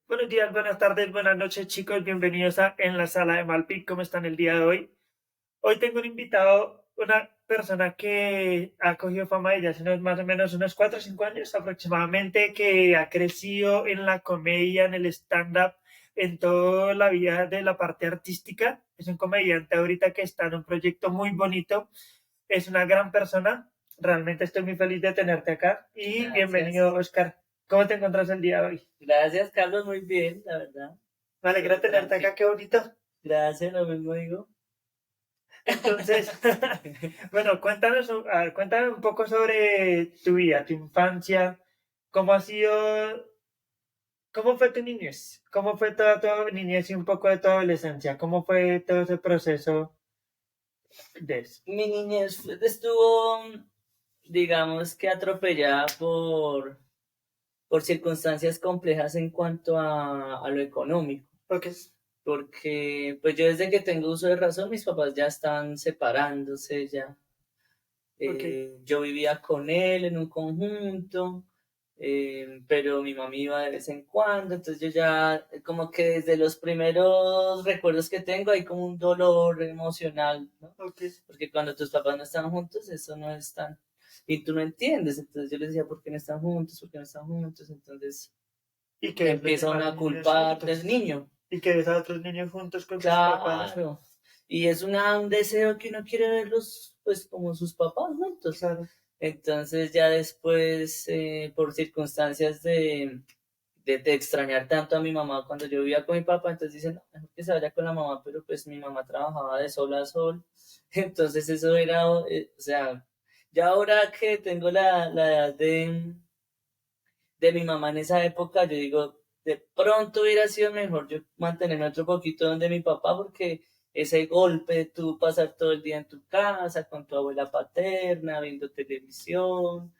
Buenos días, buenas tardes, buenas noches, chicos. Bienvenidos a En la Sala de Malpic. ¿Cómo están el día de hoy? Hoy tengo un invitado, una persona que ha cogido fama de ya hace más o menos unos 4 o 5 años aproximadamente, que ha crecido en la comedia, en el stand-up, en toda la vida de la parte artística. Es un comediante ahorita que está en un proyecto muy bonito. Es una gran persona. Realmente estoy muy feliz de tenerte acá y Gracias. bienvenido, Oscar. ¿Cómo te encuentras el día de hoy? Gracias, Carlos, muy bien, la verdad. Me alegra Todo tenerte tranquilo. acá, qué bonito. Gracias, lo mismo digo. Entonces, bueno, cuéntanos, a ver, cuéntame un poco sobre tu vida, tu infancia, cómo ha sido, cómo fue tu niñez, cómo fue toda tu niñez y un poco de tu adolescencia, cómo fue todo ese proceso de eso. Mi niñez estuvo, digamos que atropellada por circunstancias complejas en cuanto a lo económico, Ok, porque pues yo desde que tengo uso de razón, mis papás ya están separándose, ya. ok, Yo vivía con él en un conjunto, pero mi mami iba de vez en cuando, entonces yo ya como que desde los primeros recuerdos que tengo hay como un dolor emocional, ¿no? ok. Porque cuando tus papás no están juntos, eso no es tan... Y tú no entiendes, entonces yo les decía, ¿por qué no están juntos? ¿Por qué no están juntos? Entonces Y que ves los empieza demás una niños culpa del juntos. niño. Y que ves a otros niños juntos con sus papás. Claro. Y es un deseo que uno quiere verlos pues como sus papás juntos. Claro. Entonces ya después, por circunstancias de extrañar tanto a mi mamá cuando yo vivía con mi papá, entonces dicen, no, mejor que se vaya con la mamá, pero pues mi mamá trabajaba de sol a sol. Entonces eso era, o sea, ya ahora que tengo la edad de mi mamá en esa época, yo digo, de pronto hubiera sido mejor yo mantenerme otro poquito donde mi papá, porque ese golpe de tú pasar todo el día en tu casa con tu abuela paterna, viendo televisión,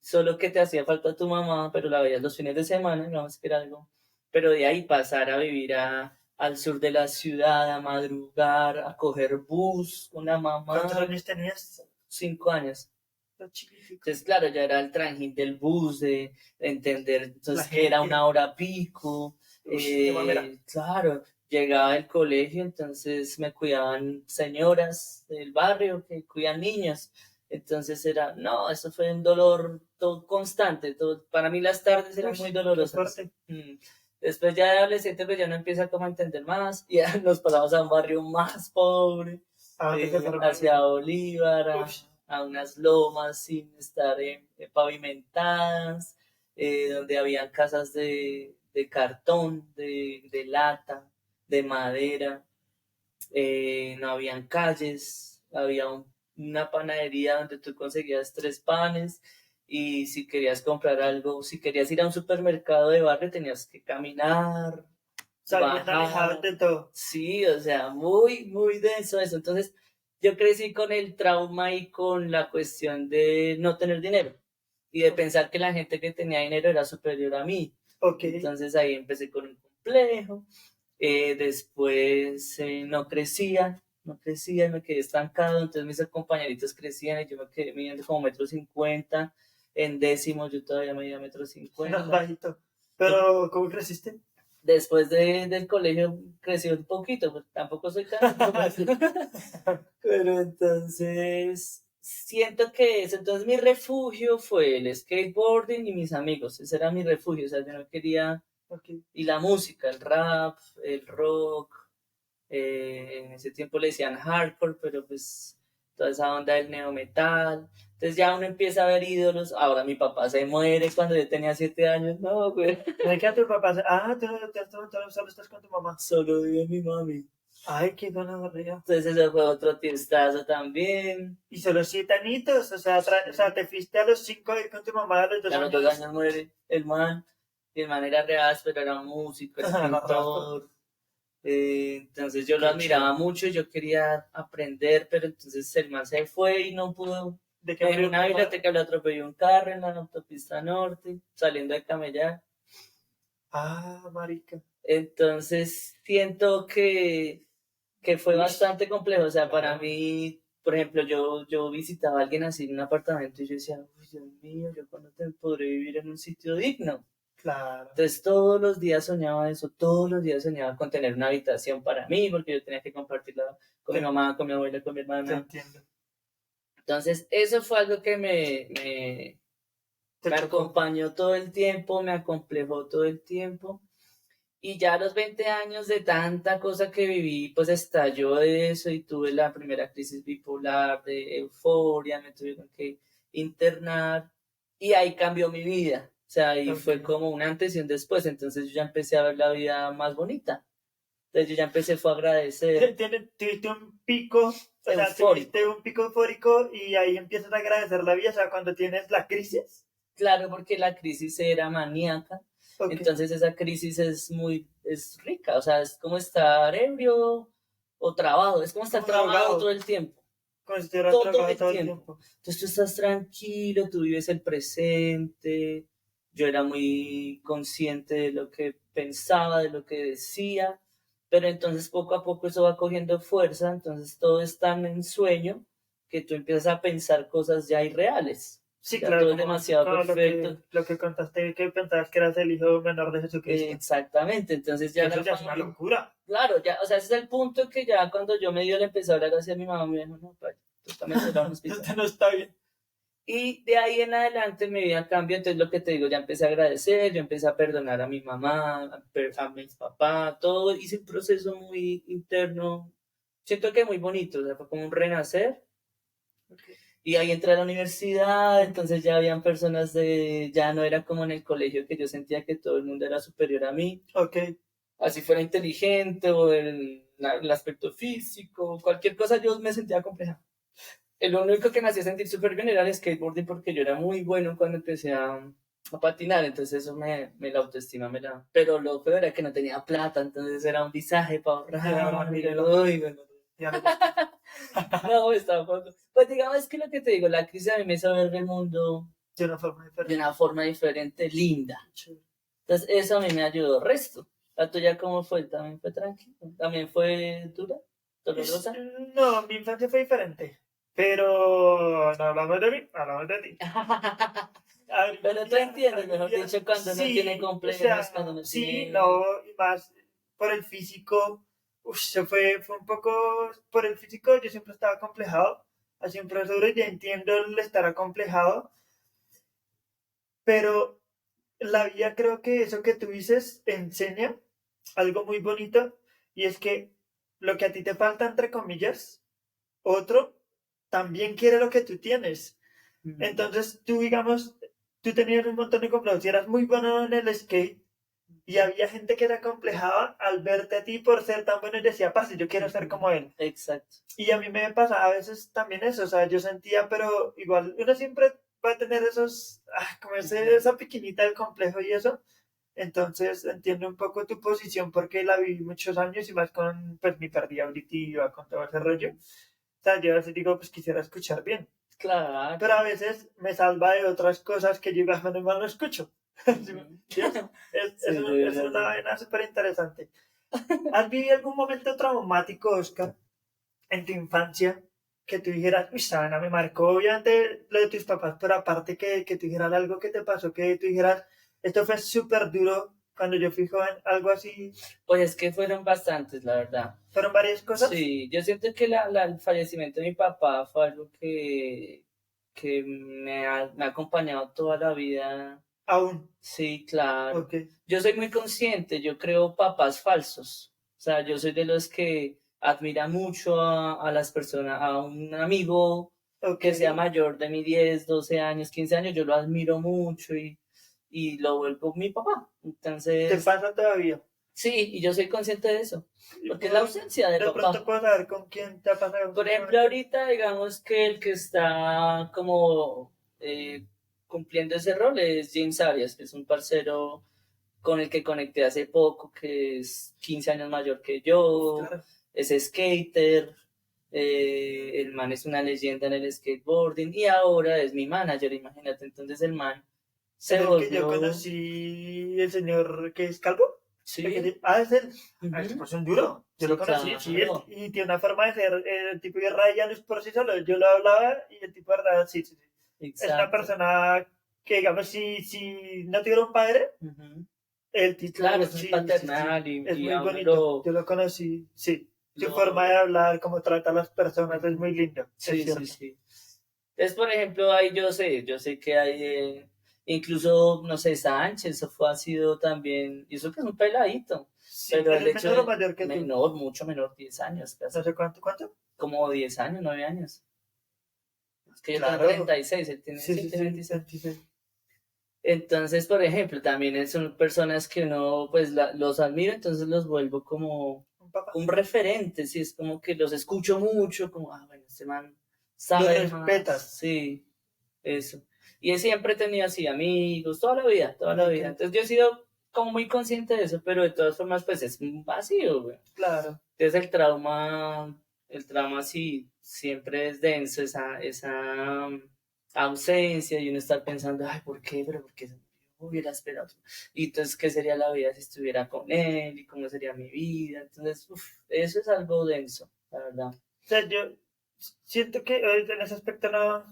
solo que te hacía falta tu mamá, pero la veías los fines de semana, digamos que era algo, pero de ahí pasar a vivir al sur de la ciudad, a madrugar, a coger bus con la ¿Cuántos mamá, años tenías? 5 años. Tan chiquitico. Entonces, claro, ya era el trajín del bus, de entender La entonces que era gente. una hora pico. Uy, qué mamera. Claro, llegaba del colegio, entonces me cuidaban señoras del barrio que cuidan niños. Entonces era, no, eso fue un dolor todo constante. Todo, para mí las tardes eran Uy, muy qué dolorosas. fuerte. Después ya de adolescente, pues ya no empieza como a entender más. Y ya nos pasamos a un barrio más pobre, ¿A dónde se fueron a hacia vivir? Bolívar, Uy, a unas lomas sin estar pavimentadas, donde habían casas de cartón, de lata, de madera, no habían calles, había una panadería donde tú conseguías 3 panes y si querías comprar algo, si querías ir a un supermercado de barrio tenías que caminar, o sea, bien alejados bajar. de todo. Sí, o sea, muy, muy denso eso. Entonces, yo crecí con el trauma y con la cuestión de no tener dinero y de Ok, pensar que la gente que tenía dinero era superior a mí. ok. Entonces ahí empecé con un complejo. Después no crecía y me quedé estancado. Entonces mis compañeritos crecían y yo me quedé midiendo como 1,50 m. En décimos yo todavía medía metro No, cincuenta. bajito. Pero, ¿cómo creciste? Después del colegio creció un poquito, pues tampoco soy tan alto, pero entonces siento que eso, entonces mi refugio fue el skateboarding y mis amigos, ese era mi refugio, o sea, yo no quería, Ok. y la música, el rap, el rock, en ese tiempo le decían hardcore, pero pues toda esa onda del neometal. Entonces ya uno empieza a ver ídolos. Ahora mi papá se muere cuando yo tenía 7 años. No, güey. ¿De qué a tus papás? Ah, tú solo estás con tu mamá. Solo vive mi mami. Ay, qué dona barriga. Entonces ese fue otro tiestazo también. Y solo 7 añitos, o sea, o sea, te fuiste a los 5 a ir con tu mamá, a los dos A los dos años. años muere el man. Y el man era re áspero, era un músico, era Raspo. pintor. Entonces yo lo Qué admiraba chévere. mucho y yo quería aprender, pero entonces el man se fue y no pudo. ¿De qué En murió tu una mamá? biblioteca lo atropelló un carro en la autopista norte, saliendo de camellar. Ah, marica. Entonces siento que fue Uy, bastante complejo. O sea, para claro. mí, por ejemplo, yo visitaba a alguien así en un apartamento y yo decía, uy, Dios mío, yo cuándo podré vivir en un sitio digno. Claro. Entonces todos los días soñaba eso, todos los días soñaba con tener una habitación para mí, porque yo tenía que compartirla con mi Te, mamá, con mi abuela, con mi te hermana. entiendo. Entonces eso fue algo que Te me chocó. acompañó todo el tiempo, me acomplejó todo el tiempo. Y ya a los 20 años de tanta cosa que viví, pues estalló de eso y tuve la primera crisis bipolar, de euforia, me tuvieron que internar y ahí cambió mi vida. O sea, ahí Ok. fue como un antes y un después. Entonces yo ya empecé a ver la vida más bonita. Entonces yo ya empecé fue a agradecer, Tuviste un pico, o sea, tuviste eufórico. un pico eufórico y ahí empiezas a agradecer la vida, o sea, cuando tienes la crisis. Claro, porque la crisis era maníaca. Ok. Entonces esa crisis es rica. O sea, es como estar ebrio o trabado. Es como estar Como trabado todo drogado, el tiempo. como si estuvieras Todo drogado el todo el tiempo. tiempo. Entonces tú estás tranquilo, tú vives el presente. Yo era muy consciente de lo que pensaba, de lo que decía, pero entonces poco a poco eso va cogiendo fuerza, entonces todo es tan en sueño que tú empiezas a pensar cosas ya irreales. Sí, Ya claro, todo es como, demasiado como perfecto. lo que contaste, que pensabas que eras el hijo menor de Jesucristo. Exactamente, entonces Que ya eso la ya es una familia, locura. claro, ya, o sea, ese es el punto que ya cuando yo medio le empecé a hablar hacia mi mamá, me dijo, no, pa, tú también te vas a un hospital. Esto no está bien. Y de ahí en adelante mi vida cambió, entonces lo que te digo, ya empecé a agradecer, yo empecé a perdonar a mi mamá, a mis papás, todo, hice un proceso muy interno, siento que muy bonito, o sea, fue como un renacer. Okay. Y ahí entré a la universidad, entonces ya habían personas de, ya no era como en el colegio que yo sentía que todo el mundo era superior a mí, Ok. así fuera inteligente o el aspecto físico, cualquier cosa yo me sentía compleja. Lo único que me hacía sentir súper bien era el skateboarding porque yo era muy bueno cuando empecé a patinar, entonces eso la autoestima me la... Pero lo peor era que no tenía plata, entonces era un visaje para Y ahora ahorrar. mírelo. Bueno, Ya le gustó. no, estaba poco. Pues digamos que lo que te digo, la crisis a mí me hizo ver el mundo De una forma de diferente. una forma diferente, linda. Chévere. Entonces eso a mí me ayudó. Resto, ¿la tuya cómo fue? ¿También fue tranquilo? ¿También fue dura? ¿Dolorosa? No, mi infancia fue diferente. Pero no hablamos de mí, hablamos de ti. Pero tú entiendes, Algún mejor día, dicho, cuando uno tiene sí, o complejos, cuando sea, uno sí, tiene... no, y más por el físico. Se fue un poco por el físico, yo siempre estaba acomplejado. Así un profesor ya entiendo el estar acomplejado, pero la vida creo que eso que tú dices enseña algo muy bonito y es que lo que a ti te falta, entre comillas, otro también quiere lo que tú tienes. Entonces tú, digamos, tú tenías un montón de complejos y eras muy bueno en el skate y había gente que era acomplejada al verte a ti por ser tan bueno y decía, parce, yo quiero ser como él. Exacto. Y a mí me pasaba a veces también eso, o sea, yo sentía, pero igual uno siempre va a tener esos, como esa pequeñita del complejo y eso. Entonces entiendo un poco tu posición porque la viví muchos años y más con pues, mi pérdida auditiva, con todo ese rollo. O sea, yo a veces digo, pues quisiera escuchar bien. Pero a Claro. veces me salva de otras cosas que yo igual no escucho. ¿Sí? Sí, Es de una verdad. vaina súper interesante. ¿Has vivido algún momento traumático, Oscar, en tu infancia? Que tú dijeras, uy, esa vaina me marcó, obviamente lo de tus papás, pero aparte que tú dijeras algo que te pasó, que tú dijeras, esto fue súper duro cuando yo fui joven, algo así. Pues es que fueron bastantes, la verdad. Fueron varias cosas, Sí, yo siento que el fallecimiento de mi papá fue algo que me ha acompañado toda la vida. aún. Sí, claro. Ok, Yo soy muy consciente, yo creo papás falsos. O sea, yo soy de los que admira mucho a las personas, a un amigo ok. que sea mayor de mi 10 12 años, 15 años, yo lo admiro mucho y lo vuelvo mi papá. ¿Te Entonces, pasa todavía? sí, y yo soy consciente de eso, Y porque es la ausencia de de pronto papá. puedo saber con quién te ha pasado Por con ejemplo, ese. ahorita digamos que el que está como cumpliendo ese rol es James Arias, que es un parcero con el que conecté hace poco, que es 15 años mayor que Uf, yo, claro. es skater, el man es una leyenda en el skateboarding y ahora es mi manager, imagínate, entonces el man Es se el que yo volvió, conocí, el señor que es calvo. sí, Es él. Ese ujú, pues es un duro. Yo lo sí, conocí, sí, claro, y tiene una forma de ser, el tipo de raya no es por sí solo. Yo lo hablaba y el tipo de verdad, sí, sí, sí. Es una exacto. persona, que digamos, si no tuviera un padre, Ujú. el Claro, tipo, es muy sí, sí, sí, paternal es y muy a uno bonito. Yo lo conocí, sí. Su forma de lo, hablar, cómo trata a las personas, es muy lindo, es sí, sí, cierto. sí. Entonces, por ejemplo, ahí yo sé que hay, incluso, no sé, Sánchez, ha sido también, y eso que es un peladito, Sí, pero él el es hecho menor o de mayor que tú. menor, mucho menor, 10 años No casi, sé cuánto. como 10 años, 9 años. Es que yo tengo Claro, 36, él tiene, sí, sí, sí, tiene sí, 26. 26. Entonces, por ejemplo, también son personas que uno, pues, los admiro, entonces los vuelvo como Un papá. un referente, sí, es como que los escucho mucho, como, ah, bueno, este man Lo sabe más, respetas. sí, eso. Y siempre he tenido así amigos, toda la vida, toda la Muy vida. que, Entonces yo he sido como muy consciente de eso, pero de todas formas, pues es un vacío, güey. claro. Entonces el trauma sí siempre es denso, esa ausencia y uno estar pensando, ay, ¿por qué? Pero ¿por qué se murió? Hubiera esperado. Y entonces, ¿qué sería la vida si estuviera con él? ¿Y cómo sería mi vida? Entonces, eso es algo denso, la verdad. O sea, yo siento que en ese aspecto no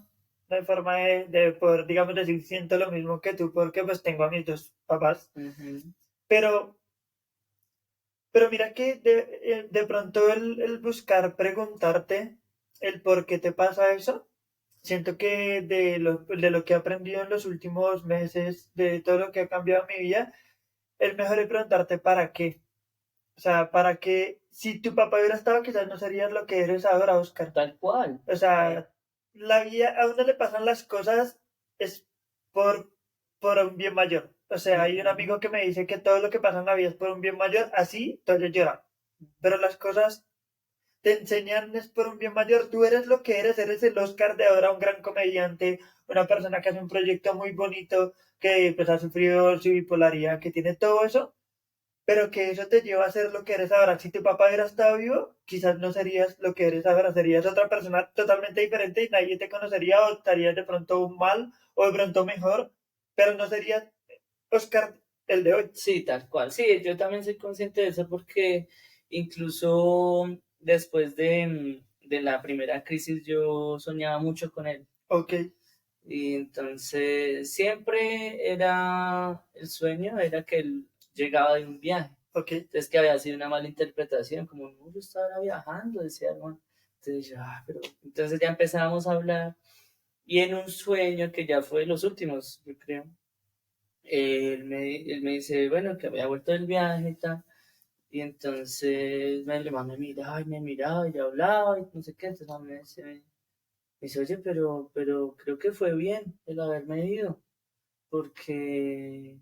hay forma de poder, digamos, decir siento lo mismo que tú, porque pues tengo a mis dos papás. Ujú. Pero, pero mira que de pronto el buscar preguntarte el por qué te pasa eso, siento que de lo que he aprendido en los últimos meses, de todo lo que ha cambiado en mi vida, el mejor es preguntarte para qué. O sea, para qué, si tu papá hubiera estado, quizás no serías lo que eres ahora, Oscar. Tal cual. O sea, la vida, a uno le pasan las cosas es por, por un bien mayor. O sea, hay un Ujú. amigo que me dice que todo lo que pasa en la vida es por un bien mayor, así todavía llora. Pero las cosas te enseñan es por un bien mayor. Tú eres lo que eres el Oscar de ahora, un gran comediante, una persona que hace un proyecto muy bonito, que pues ha sufrido su bipolaridad, que tiene todo eso, pero que eso te lleva a ser lo que eres ahora. Si tu papá hubiera estado vivo, quizás no serías lo que eres ahora, serías otra persona totalmente diferente y nadie te conocería o estarías de pronto mal o de pronto mejor, pero no serías Oscar el de hoy. Sí, tal cual. Sí, yo también soy consciente de eso porque incluso después de la primera crisis yo soñaba mucho con él. Ok, Y entonces siempre era el sueño, era que él llegaba de un viaje. ok. Entonces que había sido una mala interpretación, como no, yo estaba viajando, decía hermano. Entonces yo, pero entonces ya empezábamos a hablar y en un sueño que ya fue de los últimos, yo creo, él me dice, bueno, que había vuelto del viaje y tal. Y entonces el man me mira, ay, me miraba y hablaba y no sé qué. Entonces me dice, oye, pero creo que fue bien el haberme ido, porque,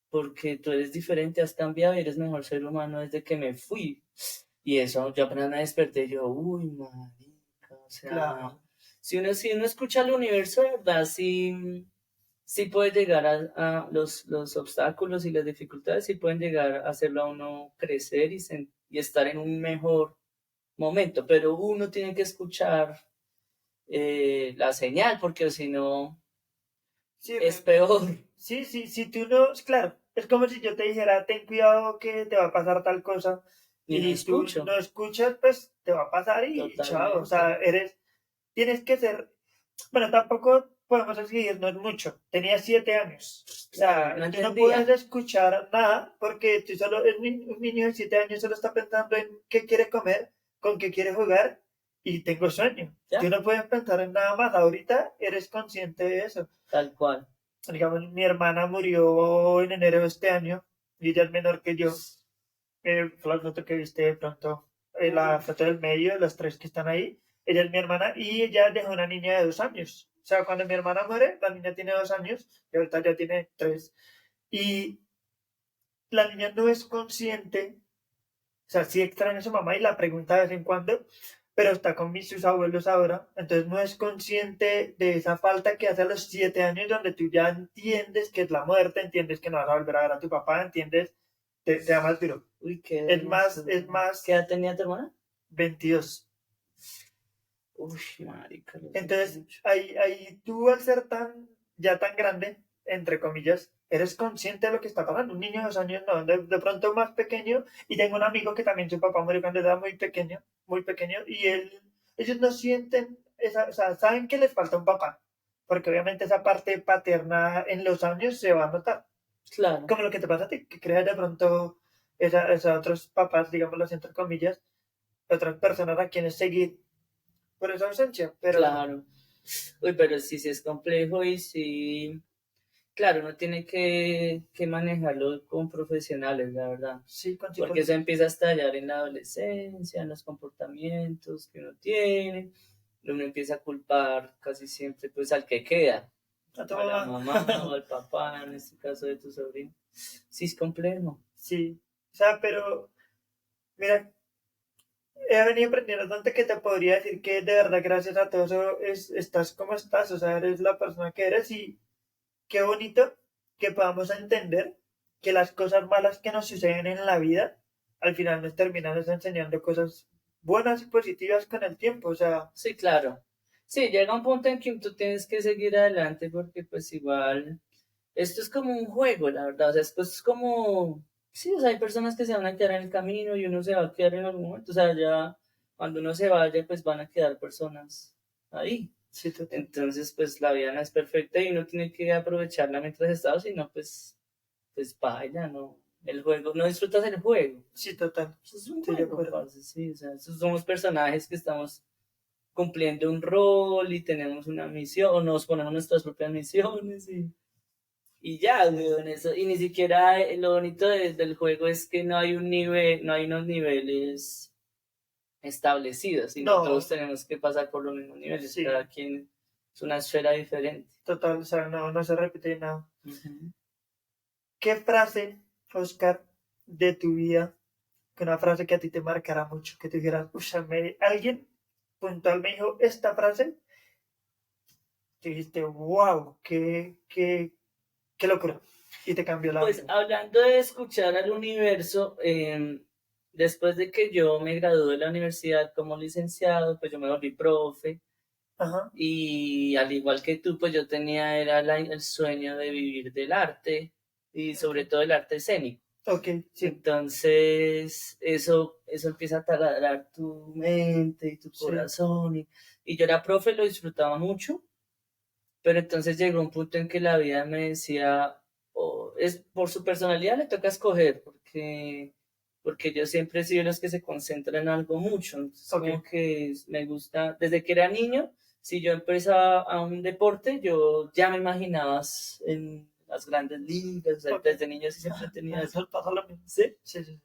porque tú eres diferente, has cambiado y eres mejor ser humano desde que me fui. Y eso, yo apenas me desperté, yo, uy, marica, o sea, Claro. si uno escucha al universo, de verdad, sí, sí puede llegar a los obstáculos y las dificultades, sí pueden llegar a hacerlo a uno crecer y estar en un mejor momento, pero uno tiene que escuchar la señal, porque si no Sí, es peor. sí, sí, si tú no, claro, es como si yo te dijera, ten cuidado que te va a pasar tal cosa, Y no y tú escucho, no escuchas, pues te va a pasar y chao, o totalmente. sea, tienes que ser, bueno, tampoco podemos exigirnos mucho, tenía 7 años, o Claro, sea, no tú no puedes entendía. escuchar nada porque tú solo, un niño de 7 años solo está pensando en qué quiere comer, con qué quiere jugar y tengo sueño. Tú Ya, no puedes pensar en nada más, ahorita eres consciente de eso. tal cual. Digamos, mi hermana murió en enero de este año y ella es menor que yo. Fue la foto que viste de pronto, la foto del medio, los tres que están ahí. Ella es mi hermana y ella dejó una niña de 2 años. O sea, cuando mi hermana muere, la niña tiene 2 años y ahorita ya tiene 3. Y la niña no es consciente, o sea, sí extraña a su mamá y la pregunta de vez en cuando, pero está con sus abuelos ahora, entonces no es consciente de esa falta que hace a los 7 años, donde tú ya entiendes que es la muerte, entiendes que no vas a volver a ver a tu papá, entiendes, te da más duro. Uy, qué Es denso. ¿Qué más edad tenía tu hermana? 22. Uy, marica, lo siento Entonces, mucho. ahí tú al ser ya tan grande, entre comillas, eres consciente de lo que está pasando. Un niño de 2 años no, de pronto más pequeño, y tengo un amigo que también su papá murió cuando era muy pequeño, y ellos no sienten o sea, saben que les falta un papá, porque obviamente esa parte paterna en los años se va a notar. Claro, Como lo que te pasa a ti, que creas de pronto esa otros papás, digámoslo así, entre comillas, otras personas a quienes seguir por esa ausencia, pero claro. Uy, pero sí, sí es complejo y sí, claro, uno tiene que manejarlo con profesionales, la verdad. sí, con Porque eso psicólogos. empieza a estallar en la adolescencia, en los comportamientos que uno tiene. Uno empieza a culpar casi siempre pues al que queda, A tu o a la mamá. mamá o al papá, en este caso de tu sobrino. Sí, es complejo. Sí, o sea, pero mira, he venido aprendiendo tanto que te podría decir que de verdad gracias a todo eso estás como estás, o sea, eres la persona que eres y qué bonito que podamos entender que las cosas malas que nos suceden en la vida al final nos terminan enseñando cosas buenas y positivas con el tiempo, o sea, Sí, claro. Sí, llega un punto en que tú tienes que seguir adelante porque pues igual esto es como un juego, la verdad. O sea, esto es como, sí, o sea, hay personas que se van a quedar en el camino y uno se va a quedar en algún momento. O sea, ya cuando uno se vaya, pues van a quedar personas ahí. sí, total, Entonces, pues la vida no es perfecta y uno tiene que aprovecharla mientras está, sino pues vaya, no. El juego, no disfrutas el juego. sí, total, Eso es un estoy de juego, acuerdo. parce, sí. O sea, esos somos personajes que estamos cumpliendo un rol y tenemos una misión, o nos ponemos nuestras propias misiones y ya, weón, eso. Y ni siquiera lo bonito del juego es que no hay un nivel, no hay unos niveles establecidos, sino No, todos tenemos que pasar por los mismos niveles, sí, cada quien es una esfera diferente. total, o sea, no, no se repite nada. Ujú. ¿Qué frase, Oscar, de tu vida, que una frase que a ti te marcará mucho, que tú dijeras, uff, alguien puntual me dijo esta frase, que dijiste, wow, qué locura, y te cambió la Pues vida. hablando de escuchar al universo, después de que yo me gradué de la universidad como licenciado, pues yo me volví profe. Ajá, Y al igual que tú, pues yo tenía era el sueño de vivir del arte y ok, sobre todo el arte escénico. ok, sí, Entonces, eso empieza a taladrar tu mente y tu sí, corazón. Y yo era profe, lo disfrutaba mucho, pero entonces llegó un punto en que la vida me decía, "Oh, es, por su personalidad le toca escoger, porque yo siempre he sido de los que se concentran en algo mucho. Entonces, ok, como que me gusta, desde que era niño, si yo empezaba a un deporte, yo ya me imaginaba en las grandes ligas, o sea, ok. desde niño sí siempre tenía eso. Eso pasa lo mismo. ¿Sí? Sí, sí.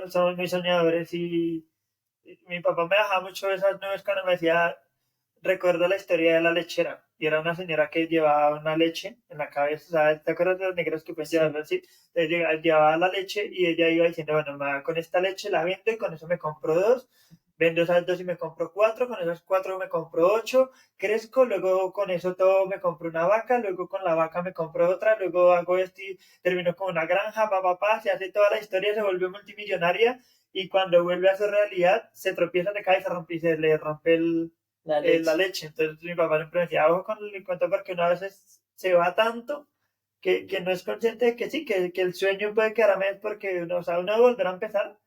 Somos muy soñadores y mi papá me dejaba mucho esas nubes cuando me decía, recuerdo la historia de la lechera. Y era una señora que llevaba una leche en la cabeza, ¿sabes? ¿Te acuerdas de los negros que pueden Sí. llevarlo así? Entonces llevaba la leche y ella iba diciendo, bueno, con esta leche la vendo y con eso me compro dos. Vendo esas dos y me compro cuatro, con esas cuatro me compro ocho, crezco, luego con eso todo me compro una vaca, luego con la vaca me compro otra, luego hago esto y termino con una granja, se hace toda la historia, se vuelve multimillonaria y cuando vuelve a su realidad se tropieza, se cae, y se le rompe La la leche. leche. Entonces mi papá siempre me decía, ojo con el cuento porque uno a veces se va tanto que no es consciente de que sí, que el sueño puede quedar a medias porque uno, o sea, uno volverá a empezar,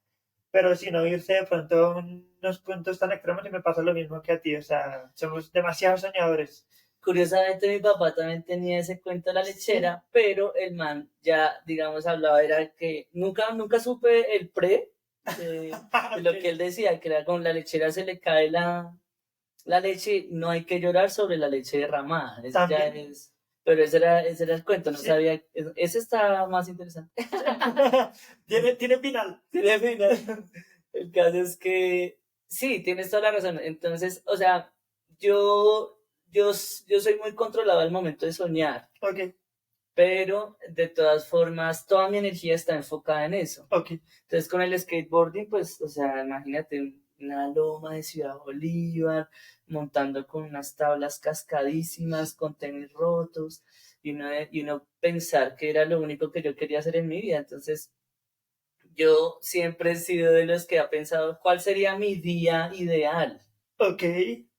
pero si no irse de pronto a unos puntos tan extremos y me pasa lo mismo que a ti, o sea, somos demasiado soñadores. Curiosamente, mi papá también tenía ese cuento de la Sí, lechera, pero el man ya, digamos, hablaba, era que nunca supe el pre de ok, lo que él decía, que era con la lechera se le cae la leche, no hay que llorar sobre la leche derramada, ese ya también, es, pero ese era el cuento, no sí, sabía, ese está más interesante. tiene final. Tiene final. El caso es que, sí, tienes toda la razón, entonces, o sea, yo soy muy controlado al momento de soñar, Ok, pero de todas formas toda mi energía está enfocada en eso. ok, Entonces con el skateboarding, pues, o sea, imagínate una loma de Ciudad Bolívar, montando con unas tablas cascadísimas, con tenis rotos, y uno pensar que era lo único que yo quería hacer en mi vida. Entonces yo siempre he sido de los que ha pensado cuál sería mi día ideal ok,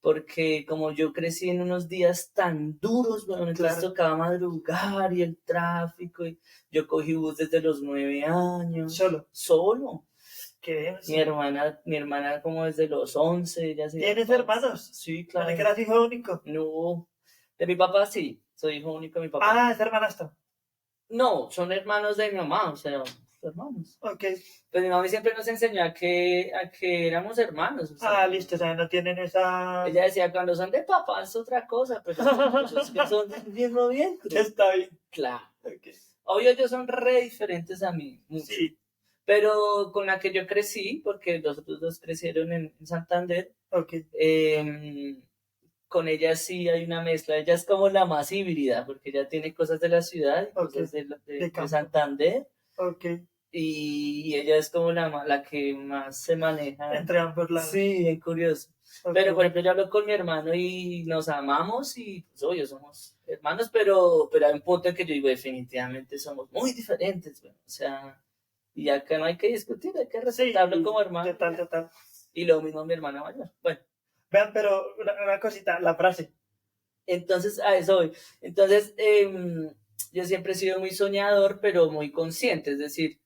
porque como yo crecí en unos días tan duros, bueno, entonces claro, tocaba madrugar y el tráfico, y yo cogí bus desde los 9 años, solo, solo. qué bien, Mi sí. hermana, mi hermana como desde los 11 ya se iba ¿Tienes para... hermanos? Sí, Pensé que claro. eras hijo único. No, De mi papá sí, soy hijo único de mi papá. Ah, es hermanastro. No, son hermanos de mi mamá, o sea, hermanos. Ok. Pues mi mamá siempre nos enseñó a que éramos hermanos. O sea, Ah, listo, o sea, no tienen esa... ella decía, cuando son de papá es otra cosa, pero ellos que son del mismo vientre. Está bien. Claro. Ok. Obvio, ellos son re diferentes a mí, mucho. Sí, Pero con la que yo crecí, porque los otros dos crecieron en Santander, ok. con ella sí hay una mezcla. Ella es como la más híbrida, porque ella tiene cosas de la ciudad, y Ok. cosas De de campo. Santander, Ok. y ella es como la que más se maneja. Entre ambos lados. Sí, bien curioso. Ok. Pero, por ejemplo, yo hablo con mi hermano y nos amamos y, pues, obvio, somos hermanos, pero hay un punto en que yo digo, definitivamente somos muy diferentes, bueno, o sea, y acá no hay que discutir, hay que Sí, respetarlo como hermano. total. Y lo mismo mi hermana mayor. Bueno, Vean, pero una cosita, la frase. entonces a eso voy. Entonces, yo siempre he sido muy soñador, pero muy consciente, es decir,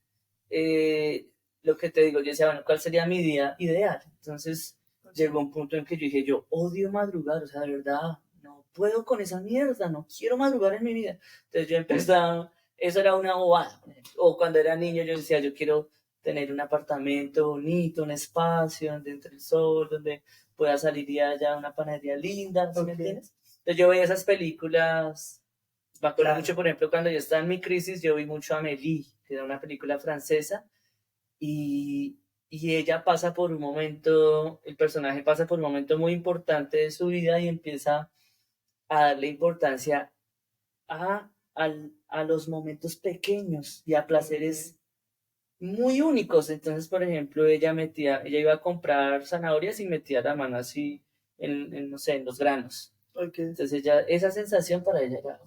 eh, lo que te digo, yo decía, bueno, ¿cuál sería mi día ideal? Entonces, llegó un punto en que yo dije, yo odio madrugar, o sea, de verdad, no puedo con esa mierda, no quiero madrugar en mi vida. Entonces yo empezaba, eso era una bobada. O cuando era niño yo decía, yo quiero tener un apartamento bonito, un espacio donde entre el sol, donde pueda salir y haya una panadería linda, ¿sí me entiendes? Entonces yo veía esas películas, me acuerdo mucho, por ejemplo, cuando yo estaba en mi crisis, yo vi mucho Amélie, que era una película francesa, y, y ella pasa por un momento, el personaje pasa por un momento muy importante de su vida y empieza a darle importancia a los momentos pequeños y a placeres muy únicos. Entonces, por ejemplo, ella iba a comprar zanahorias y metía la mano así no sé, en los granos. Okay. Entonces esa sensación para ella era,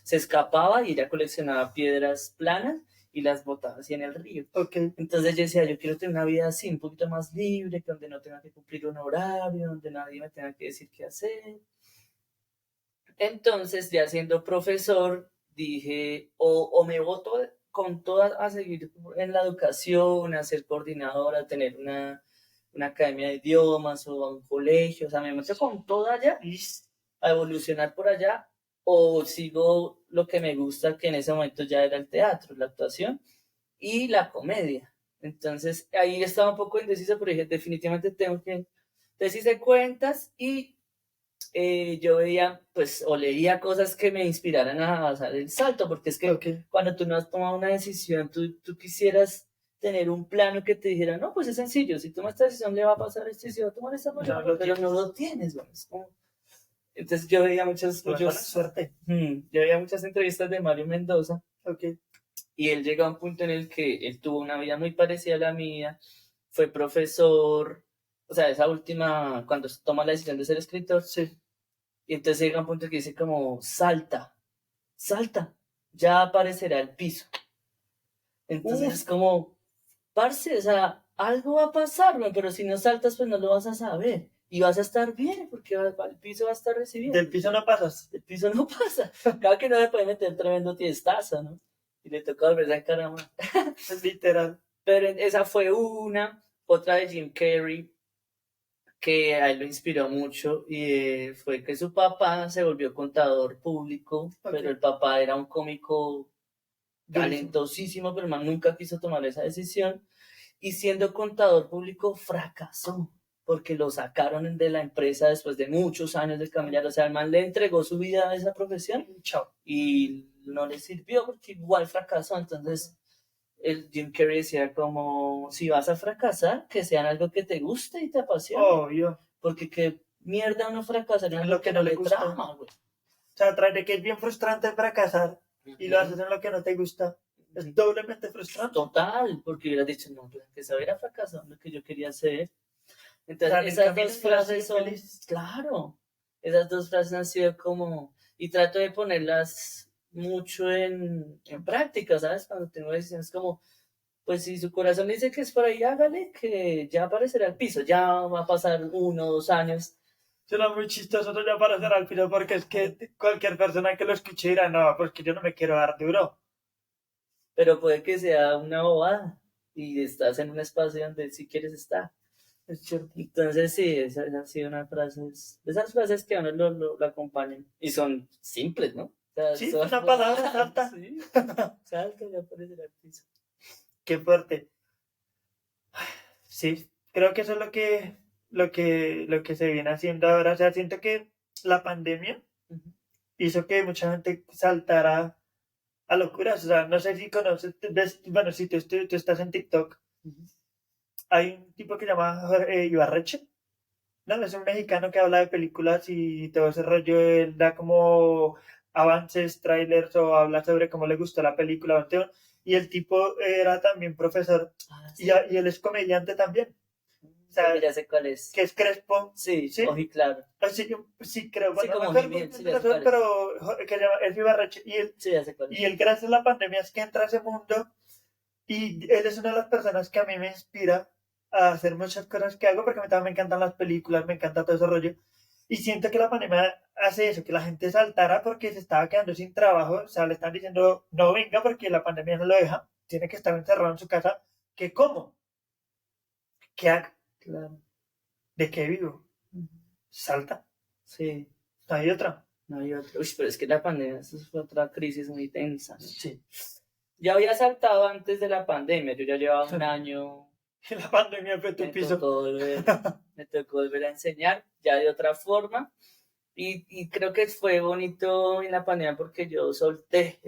se escapaba y ella coleccionaba piedras planas y las botaba así en el río. Okay. Entonces yo decía, yo quiero tener una vida así, un poquito más libre, donde no tenga que cumplir un horario, donde nadie me tenga que decir qué hacer. Entonces, ya siendo profesor, dije, o me voto con todas a seguir en la educación, a ser coordinadora, a tener una academia de idiomas o a un colegio, o sea, me meto con toda allá, a evolucionar por allá, o sigo lo que me gusta, que en ese momento ya era el teatro, la actuación y la comedia. Entonces, ahí estaba un poco indecisa, pero dije, definitivamente tengo que... Entonces hice cuentas y yo veía, pues, o leía cosas que me inspiraran a dar el salto, porque es que cuando tú no has tomado una decisión, tú quisieras tener un plano que te dijera, no, pues es sencillo, si tomas esta decisión le va a pasar esto y si va a tomar esta, pero no lo tienes, bueno, es como... Entonces yo veía suerte. Yo veía muchas entrevistas de Mario Mendoza, Okay. y él llegó a un punto en el que él tuvo una vida muy parecida a la mía, fue profesor, o sea, esa última, cuando toma la decisión de ser escritor, sí. Y entonces llega un punto que dice como, salta, ya aparecerá el piso. Entonces es como, parce, o sea, algo va a pasar, pero si no saltas, pues no lo vas a saber. Y vas a estar bien, porque el piso va a estar recibido. Del piso no pasas. Del piso no pasa. Claro que no se puede meter tremendo tiestazo, ¿no? Y le toca volverse a encaramar. Es literal. Pero esa fue una. Otra de Jim Carrey, que a él lo inspiró mucho, y fue que su papá se volvió contador público, pero el papá era un cómico talentosísimo, pero man nunca quiso tomar esa decisión, y siendo contador público fracasó, porque lo sacaron de la empresa después de muchos años de camellar. O sea, el man le entregó su vida a esa profesión y no le sirvió porque igual fracasó. Entonces el Jim Carrey decía como, si vas a fracasar, que sea en algo que te guste y te apasione. Obvio. Porque qué mierda uno fracasar en lo que no le trama, güey. O sea, tras de que es bien frustrante fracasar y lo haces en lo que no te gusta, es doblemente frustrante. Total, porque hubieras dicho, no, pues que saber fracasar lo que yo quería hacer. Entonces, o sea, esas dos frases son, claro, esas dos frases han sido como, y trato de ponerlas mucho en práctica, ¿sabes? Cuando tengo decisiones como, pues si su corazón dice que es por ahí, hágale, que ya aparecerá el piso, ya va a pasar 1 o 2 años. Suena muy chistoso no ya aparecer al piso, porque es que cualquier persona que lo escuche dirá, no, porque yo no me quiero dar duro. Pero puede que sea una bobada y estás en un espacio donde sí quieres estar. es cierto. Entonces sí, esa ha sido una frase, de esas frases que a uno lo acompañan y son simples, ¿no? O sea, Sí, son, una palabra salta. sí, salta y aparece al piso. Qué fuerte. Sí, creo que eso es lo que se viene haciendo ahora. O sea, siento que la pandemia Ujú, hizo que mucha gente saltara a locuras. O sea, no sé si conoces, bueno, si tú estás en TikTok, ujú. hay un tipo que se llama Ibarreche. No, es un mexicano que habla de películas y todo ese rollo. Él da como avances, trailers o habla sobre cómo le gustó la película. Y el tipo era también profesor Ah, y, sí. y él es comediante también. O Creo sea, que ya sé cuál es. que es Crespo, Sí, ¿sí? ojí, claro. Así, sí, creo, Sí, bueno, no me como acuerdo muy Jimmy, bien sí, de ya sé razón, cuál es. pero que se llama, es Ibarreche. Sí, ya sé cuál Y es. él, gracias a la pandemia, es que entra a ese mundo y él es una de las personas que a mí me inspira a hacer muchas cosas que hago porque a mí también me encantan las películas, me encanta todo ese rollo. Y siento que la pandemia hace eso, que la gente saltara porque se estaba quedando sin trabajo. O sea, le están diciendo, no venga porque la pandemia no lo deja, tiene que estar encerrado en su casa. ¿Qué como? ¿Qué hago? Claro. ¿De qué vivo? Ujú. Salta, Sí, no hay otra. no hay otro. Uy, pero es que la pandemia, eso fue otra crisis muy tensa, ¿no? Sí. Ya había saltado antes de la pandemia, yo ya llevaba un año, La pandemia fue tu me piso. tocó volver, me tocó volver a enseñar, ya de otra forma, y creo que fue bonito en la pandemia porque yo solté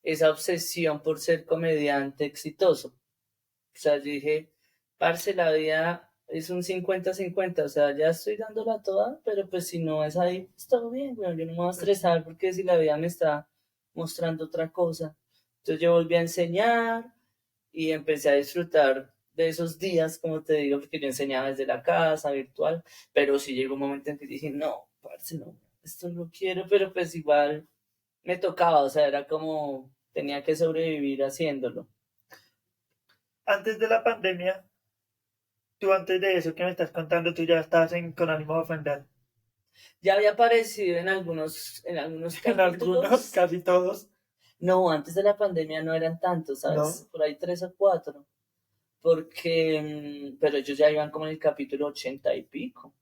esa obsesión por ser comediante exitoso. O sea, yo dije, parce, la vida es un 50-50, o sea, ya estoy dándola toda, pero pues si no es ahí, pues todo bien, bueno, yo no me voy a estresar porque si la vida me está mostrando otra cosa. Entonces yo volví a enseñar y empecé a disfrutar de esos días, como te digo, porque yo enseñaba desde la casa, virtual, pero sí llegó un momento en que dije, no, parce, no, esto no quiero, pero pues igual me tocaba, o sea, era como, tenía que sobrevivir haciéndolo. Antes de la pandemia, tú antes de eso que me estás contando, tú ya estabas con ánimo de ofender. Ya había aparecido en algunos En algunos, capítulos. casi todos, No, antes de la pandemia no eran tantos, ¿no? ¿sabes? Por ahí 3 o 4. Porque, pero ellos ya iban como en el capítulo 80 y pico.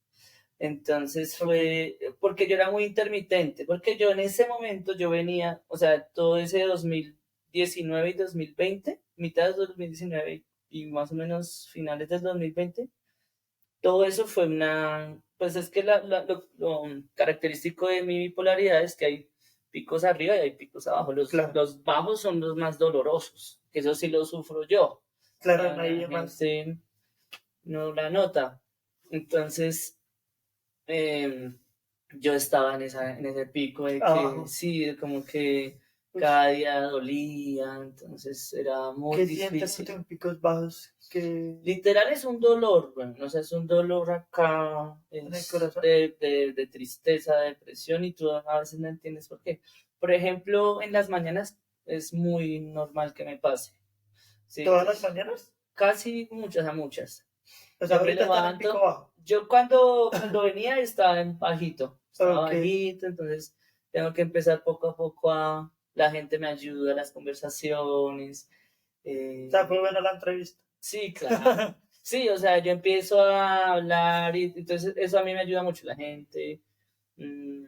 Entonces Ok, fue, porque yo era muy intermitente, porque yo en ese momento yo venía, o sea, todo ese 2019 y 2020, mitad de 2019 y más o menos finales del 2020, todo eso fue pues es que lo característico de mi bipolaridad es que hay picos arriba y hay picos abajo. Los, claro, los bajos son los más dolorosos, que eso sí lo sufro yo. O claro, sea, no la hay más. gente no la nota. Entonces, eh, yo estaba en ese pico de que Abajo. sí, como que Uf, cada día dolía, entonces era muy ¿qué sientes tú difícil. en picos bajos que Literal es un dolor, bueno, o sea, es un dolor acá, en el es corazón? de tristeza, de depresión y tú a veces no entiendes por qué. Por ejemplo, en las mañanas es muy normal que me pase, ¿sí? ¿Todas las Entonces, mañanas? casi muchas a muchas. O sea, Yo me ahorita están en pico levanto, bajo. yo cuando venía estaba Ok, bajito, entonces tengo que empezar poco a poco la gente me ayuda, las conversaciones. o sea, eh, fue buena la entrevista. Sí, claro. Sí, o sea, yo empiezo a hablar y entonces eso a mí me ayuda mucho la gente. mm,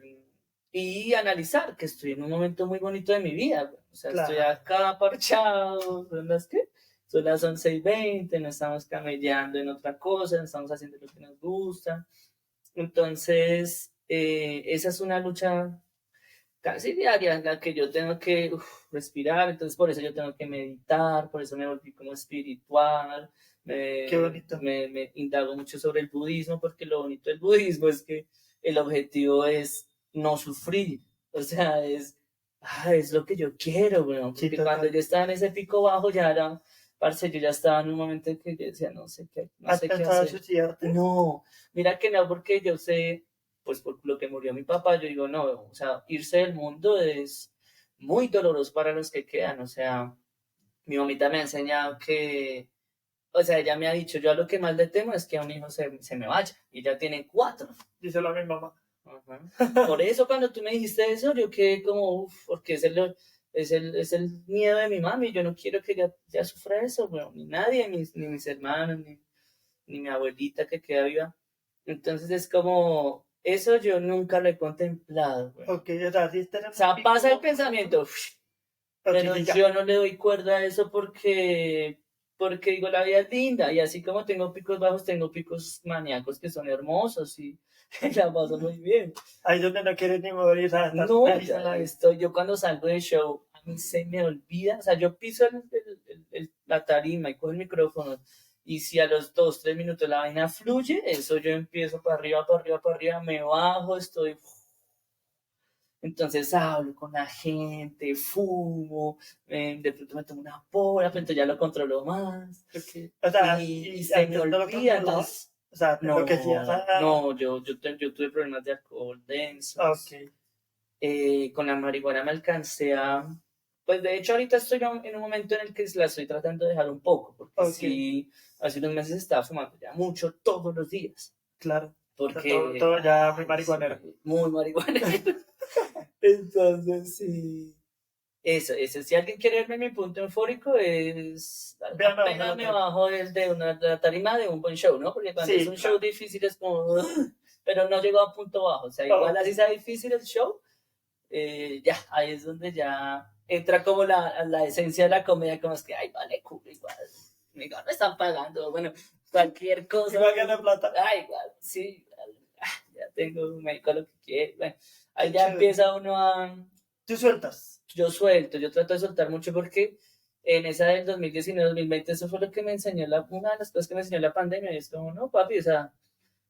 y analizar que estoy en un momento muy bonito de mi vida. O sea, estoy Claro, acá parchado, ¿son las qué? Son las 11:20, no estamos camellando en otra cosa, no estamos haciendo lo que nos gusta. Entonces, esa es una lucha casi diaria en la que yo tengo que respirar, entonces por eso yo tengo que meditar, por eso me volví como espiritual, qué me, bonito. me, me indago mucho sobre el budismo, porque lo bonito del budismo es que el objetivo es no sufrir, o sea, es lo que yo quiero, bueno, Sí, porque cuando total. yo estaba en ese pico bajo ya era, parce, yo ya estaba en un momento en que yo decía, no sé qué, no ¿Has sé qué pensado en hacer. suicidarte? No, mira que no, porque yo sé pues por lo que murió mi papá, yo digo, no, o sea, irse del mundo es muy doloroso para los que quedan, o sea, mi mamita me ha enseñado que, o sea, ella me ha dicho, yo a lo que más le temo es que a un hijo se me vaya, y ya tiene 4. Díselo a mi mamá. Ajá. Por eso cuando tú me dijiste eso, yo quedé como, uff, porque es el miedo de mi mami, yo no quiero que ella ya sufra eso, bueno, ni nadie, ni mis hermanos, ni... ni mi abuelita que queda viva. Entonces es como, eso yo nunca lo he contemplado, güey. Ok, o sea, sí O sea, pasa el pensamiento, pero ya. yo no le doy cuerda a eso porque digo, la vida es linda, y así como tengo picos bajos, tengo picos maníacos que son hermosos, y la paso muy bien. Ahí donde no quieres ni morir, o sea, estás No, feliz en la vida. yo cuando salgo de show, a mí se me olvida, o sea, yo piso la tarima y cojo el micrófono, y si a los 2, 3 minutos la vaina fluye, eso yo empiezo para arriba, para arriba, para arriba, me bajo, estoy... Entonces hablo con la gente, fumo, de pronto me tomo una pola, pero entonces ya lo controlo más. Okay. O sea, Y se me antes no lo olvida, controlabas. entonces... O sea, No, lo que hacías. no, yo tuve problemas de alcohol densos. Ok. Con la marihuana me alcancé a... Pues de hecho ahorita estoy en un momento en el que la estoy tratando de dejar un poco, porque Ok. sí, hace unos meses estaba fumando ya mucho todos los días. Claro. Porque... Todo ya muy marihuanero. Sí, muy marihuanero. Entonces sí. Eso, si alguien quiere verme en mi punto eufórico es Vean, no, apenas no, me no. bajo de la tarima de un buen show, ¿no? Porque cuando Sí, es un claro. show difícil es como... pero no llego a punto bajo, o sea, igual así sea difícil el show, ya, ahí es donde ya entra como la esencia de la comedia, como es que, ay, vale, igual me están pagando, bueno, cualquier cosa. Igual gana plata. Ay, igual, sí, igual, ya tengo un médico lo que quiere, bueno, ahí ya empieza uno a... Tú sueltas. Yo trato de soltar mucho porque en esa del 2019-2020 eso fue lo que me enseñó, una de las cosas que me enseñó la pandemia, y es como, no, papi, o sea,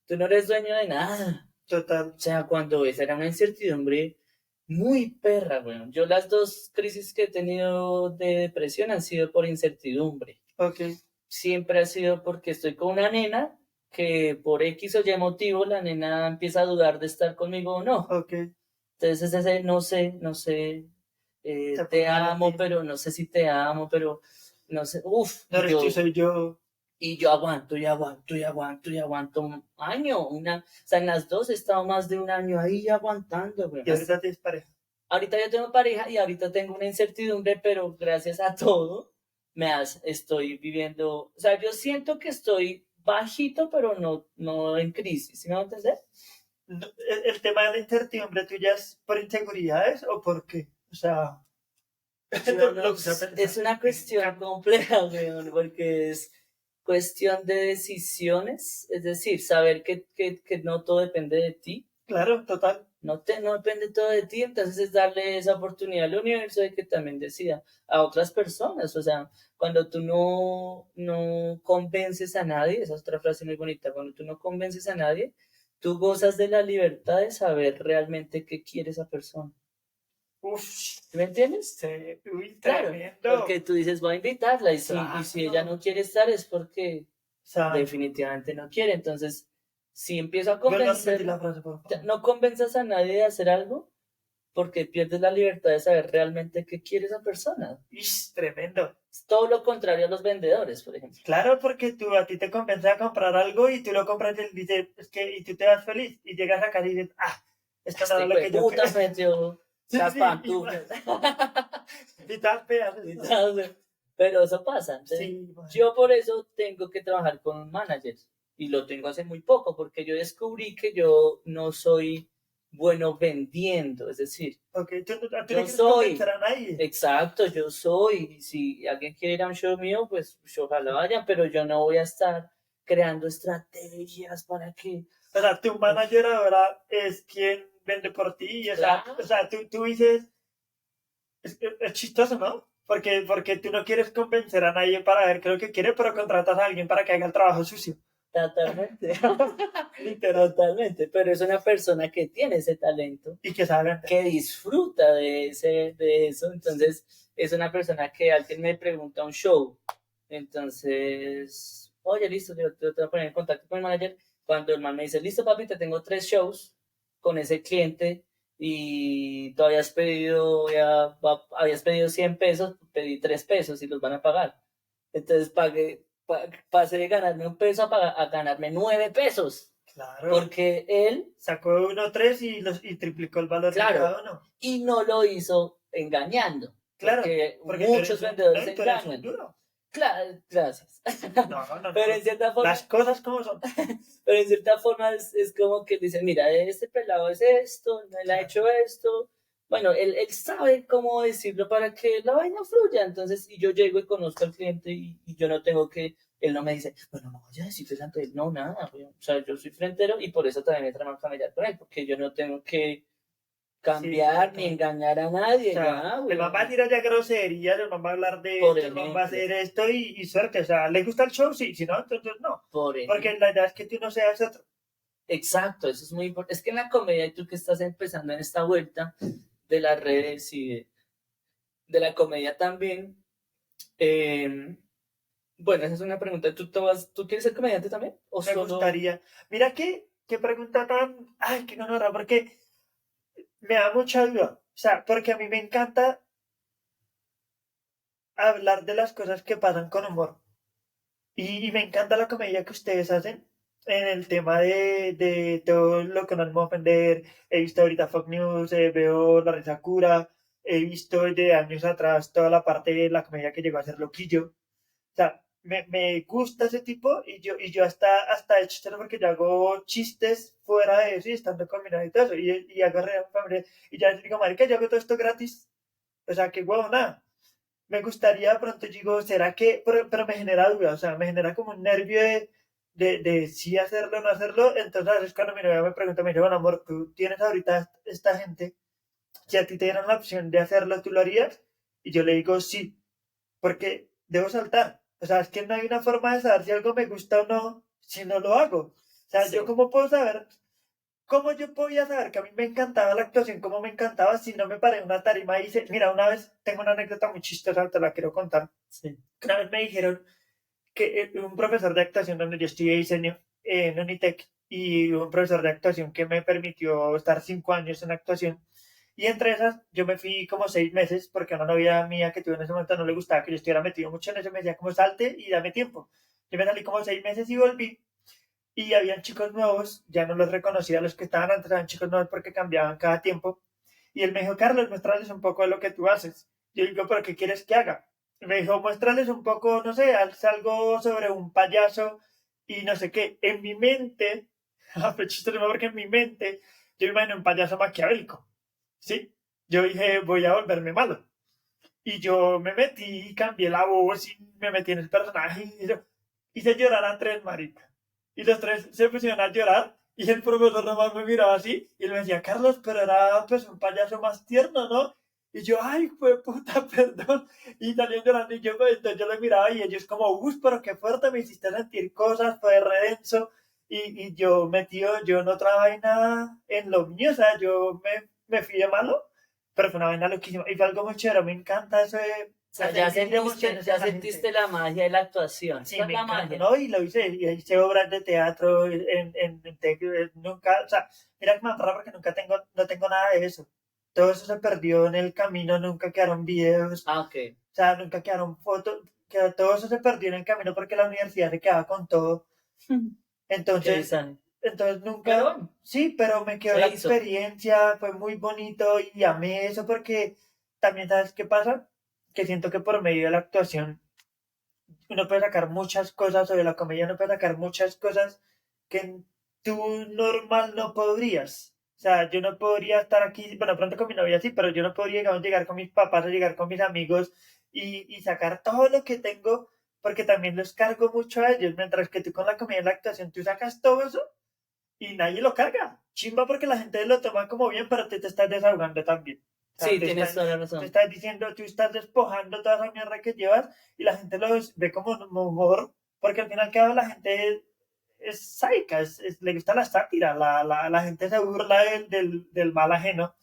tú no eres dueño de nada. Total. O sea, cuando esa era una incertidumbre muy perra, güey. Yo las 2 crisis que he tenido de depresión han sido por incertidumbre. Ok. Siempre ha sido porque estoy con una nena que por X o Y motivo la nena empieza a dudar de estar conmigo o no. Ok. Entonces ese no sé, te amo, pero no sé si te amo, pero no sé, no eres tú, soy yo. Y yo aguanto un año, o sea, en las dos he estado más de un año ahí aguantando, güey. Y ahorita tienes pareja. Ahorita yo tengo pareja y ahorita tengo una incertidumbre, pero gracias a todo estoy viviendo, o sea, yo siento que estoy bajito, pero no en crisis, ¿sí me va a entender? ¿El tema de la incertidumbre tuya es por inseguridades o por qué? O sea... es una cuestión compleja, güey, porque es cuestión de decisiones, es decir, saber que no todo depende de ti. Claro, total. No depende todo de ti, entonces es darle esa oportunidad al universo de que también decida a otras personas. O sea, cuando tú no convences a nadie, esa es otra frase muy bonita, cuando tú no convences a nadie, tú gozas de la libertad de saber realmente qué quiere esa persona. Uf, ¿Me entiendes? Sí, uy, claro, tremendo. porque tú dices, voy a invitarla, y si ella no quiere estar es porque definitivamente no quiere. Entonces, si empiezo a convencer, no convenzas a nadie de hacer algo porque pierdes la libertad de saber realmente qué quiere esa persona. Tremendo. Es todo lo contrario a los vendedores, por ejemplo. Claro, porque a ti te convence a comprar algo y tú lo compras y dices, y tú te vas feliz y llegas a casa y dices, esto no es lo que yo quiero. Las pantuflas. Y tan feas. Pero eso pasa. Entonces, yo por eso tengo que trabajar con un manager. Y lo tengo hace muy poco, porque yo descubrí que yo no soy bueno vendiendo. Es decir, yo soy. A nadie. Exacto, yo soy. Y si alguien quiere ir a un show mío, pues ojalá vayan, pero yo no voy a estar creando estrategias para que... O sea, tu manager ahora es quien vende por ti. O sea, tú dices, es chistoso, ¿no? Porque tú no quieres convencer a nadie para ver qué es lo que quiere, pero contratas a alguien para que haga el trabajo sucio. Totalmente. Totalmente. Pero es una persona que tiene ese talento. Y que sabe. Que disfruta de eso. Entonces, es una persona que alguien me pregunta un show. Entonces, oye, listo, yo te voy a poner en contacto con el manager. Cuando el man me dice, listo, papi, te tengo 3 shows con ese cliente y tú habías pedido 100 pesos, pedí 3 pesos y los van a pagar. Entonces pasé de ganarme 1 peso a ganarme 9 pesos. Claro. Porque él sacó 1.3 y triplicó el valor de cada uno. Y no lo hizo engañando. Claro. Porque muchos vendedores engañan. Gracias. No, no, Pero no. en cierta forma, Las cosas como son. pero en cierta forma es como que dice, mira, este pelado es esto, él ha hecho esto. Bueno, él sabe cómo decirlo para que la vaina fluya. Entonces, y yo llego y conozco al cliente y yo no tengo que, él no me dice, bueno, no voy a decir delante de él, no, nada, güey. O sea, yo soy frentero y por eso también me trama familiar con él, porque yo no tengo que Sí, cambiar ni total. engañar a O nadie, sea, ya, el güey. man va a decir allá groserías, el man va a hablar de Por esto, el man va a ejemplo, hacer esto y suerte. O sea, ¿le gusta el show? Sí, si no, entonces no. por Porque ejemplo. la idea es que tú no seas otro. Exacto, eso es muy importante. Es que en la comedia, y tú que estás empezando en esta vuelta de las redes y de la comedia también, eh, bueno, esa es una pregunta. ¿Tú quieres ser comediante también? ¿O Me solo gustaría. Mira qué pregunta tan. Ay, qué honora, porque me da mucha duda. O sea, porque a mí me encanta hablar de las cosas que pasan con humor. Y me encanta la comedia que ustedes hacen en el tema de todo lo que no nos va a ofender. He visto ahorita Fox News, veo La Risa Cura, he visto de años atrás toda la parte de la comedia que llegó a ser Loquillo. O sea, me gusta ese tipo y yo hasta he hecho chistes porque yo hago chistes fuera de eso y estando combinado y todo eso. Y hago reír a mi familia. Y ya les digo, marica, yo hago todo esto gratis. O sea, qué huevo, nada. Me gustaría de pronto, digo, ¿será que? Pero me genera duda, o sea, me genera como un nervio de sí hacerlo o no hacerlo. Entonces, a veces cuando mi novia me pregunta, me dice, bueno, amor, tú tienes ahorita esta gente, si a ti te dieran la opción de hacerlo, ¿tú lo harías? Y yo le digo, sí, porque debo saltar. O sea, es que no hay una forma de saber si algo me gusta o no si no lo hago. O sea, ¿yo sí? cómo puedo saber? ¿Cómo yo podía saber que a mí me encantaba la actuación, cómo me encantaba si no me paré en una tarima y hice, mira, una vez tengo una anécdota muy chistosa, te la quiero contar. Sí. Una vez me dijeron que un profesor de actuación donde yo estudié diseño en Unitec y un profesor de actuación que me permitió estar 5 años en actuación. Y entre esas, yo me fui como 6 meses porque a una novia mía que tuve en ese momento no le gustaba que yo estuviera metido mucho en eso. Me decía como salte y dame tiempo. Yo me salí como 6 meses y volví. Y habían chicos nuevos, ya no los reconocía, los que estaban antes eran chicos nuevos porque cambiaban cada tiempo. Y él me dijo, Carlos, muéstrales un poco de lo que tú haces. Yo digo, ¿pero qué quieres que haga? Y me dijo, muéstrales un poco, no sé, haz algo sobre un payaso y no sé qué. En mi mente, fue chistoso porque en mi mente yo me imagino un payaso maquiavélico, ¿sí? Yo dije, voy a volverme malo. Y yo me metí y cambié la voz y me metí en el personaje y hice llorar a tres maricas. Y los tres se pusieron a llorar y el profesor nomás me miraba así y él me decía, Carlos, pero era pues un payaso más tierno, ¿no? Y yo, ay, fue puta, perdón. Y salían llorando y yo, pues, entonces yo les miraba y ellos como, uff, pero qué fuerte, me hiciste sentir cosas, fue redenso. Y yo metido, yo no trabajé nada en lo mío, o sea, yo me fui de malo, pero fue una vaina loquísima. Y fue algo muy chévere, me encanta eso de O sea, hacer vivir emociones ya a la gente. sentiste la magia de la actuación. Sí, Esa es me la encanta, magia. ¿no? Y lo hice, y hice obras de teatro nunca, o sea, mira que me raro porque no tengo nada de eso. Todo eso se perdió en el camino, nunca quedaron videos, Ah, ok. o sea, nunca quedaron fotos, todo eso se perdió en el camino porque la universidad se quedaba con todo. Qué Entonces, visaje. entonces Pero nunca, bueno, sí, pero me quedó se la hizo. experiencia, fue muy bonito y amé eso porque también, ¿sabes qué pasa? Que siento que por medio de la actuación uno puede sacar muchas cosas sobre la comedia, uno puede sacar muchas cosas que tú normal no podrías. O sea, yo no podría estar aquí, bueno, pronto con mi novia sí, pero yo no podría, digamos, llegar con mis papás o llegar con mis amigos y sacar todo lo que tengo, porque también los cargo mucho a ellos, mientras que tú con la comedia y la actuación, tú sacas todo eso y nadie lo carga. Chimba porque la gente lo toma como bien, pero te estás desahogando también. O sea, Sí, tienes toda la te razón. estás diciendo, tú estás despojando toda esa mierda que llevas y la gente lo ve como un humor, porque al final que la gente es sádica, le gusta la sátira, la gente se burla del mal ajeno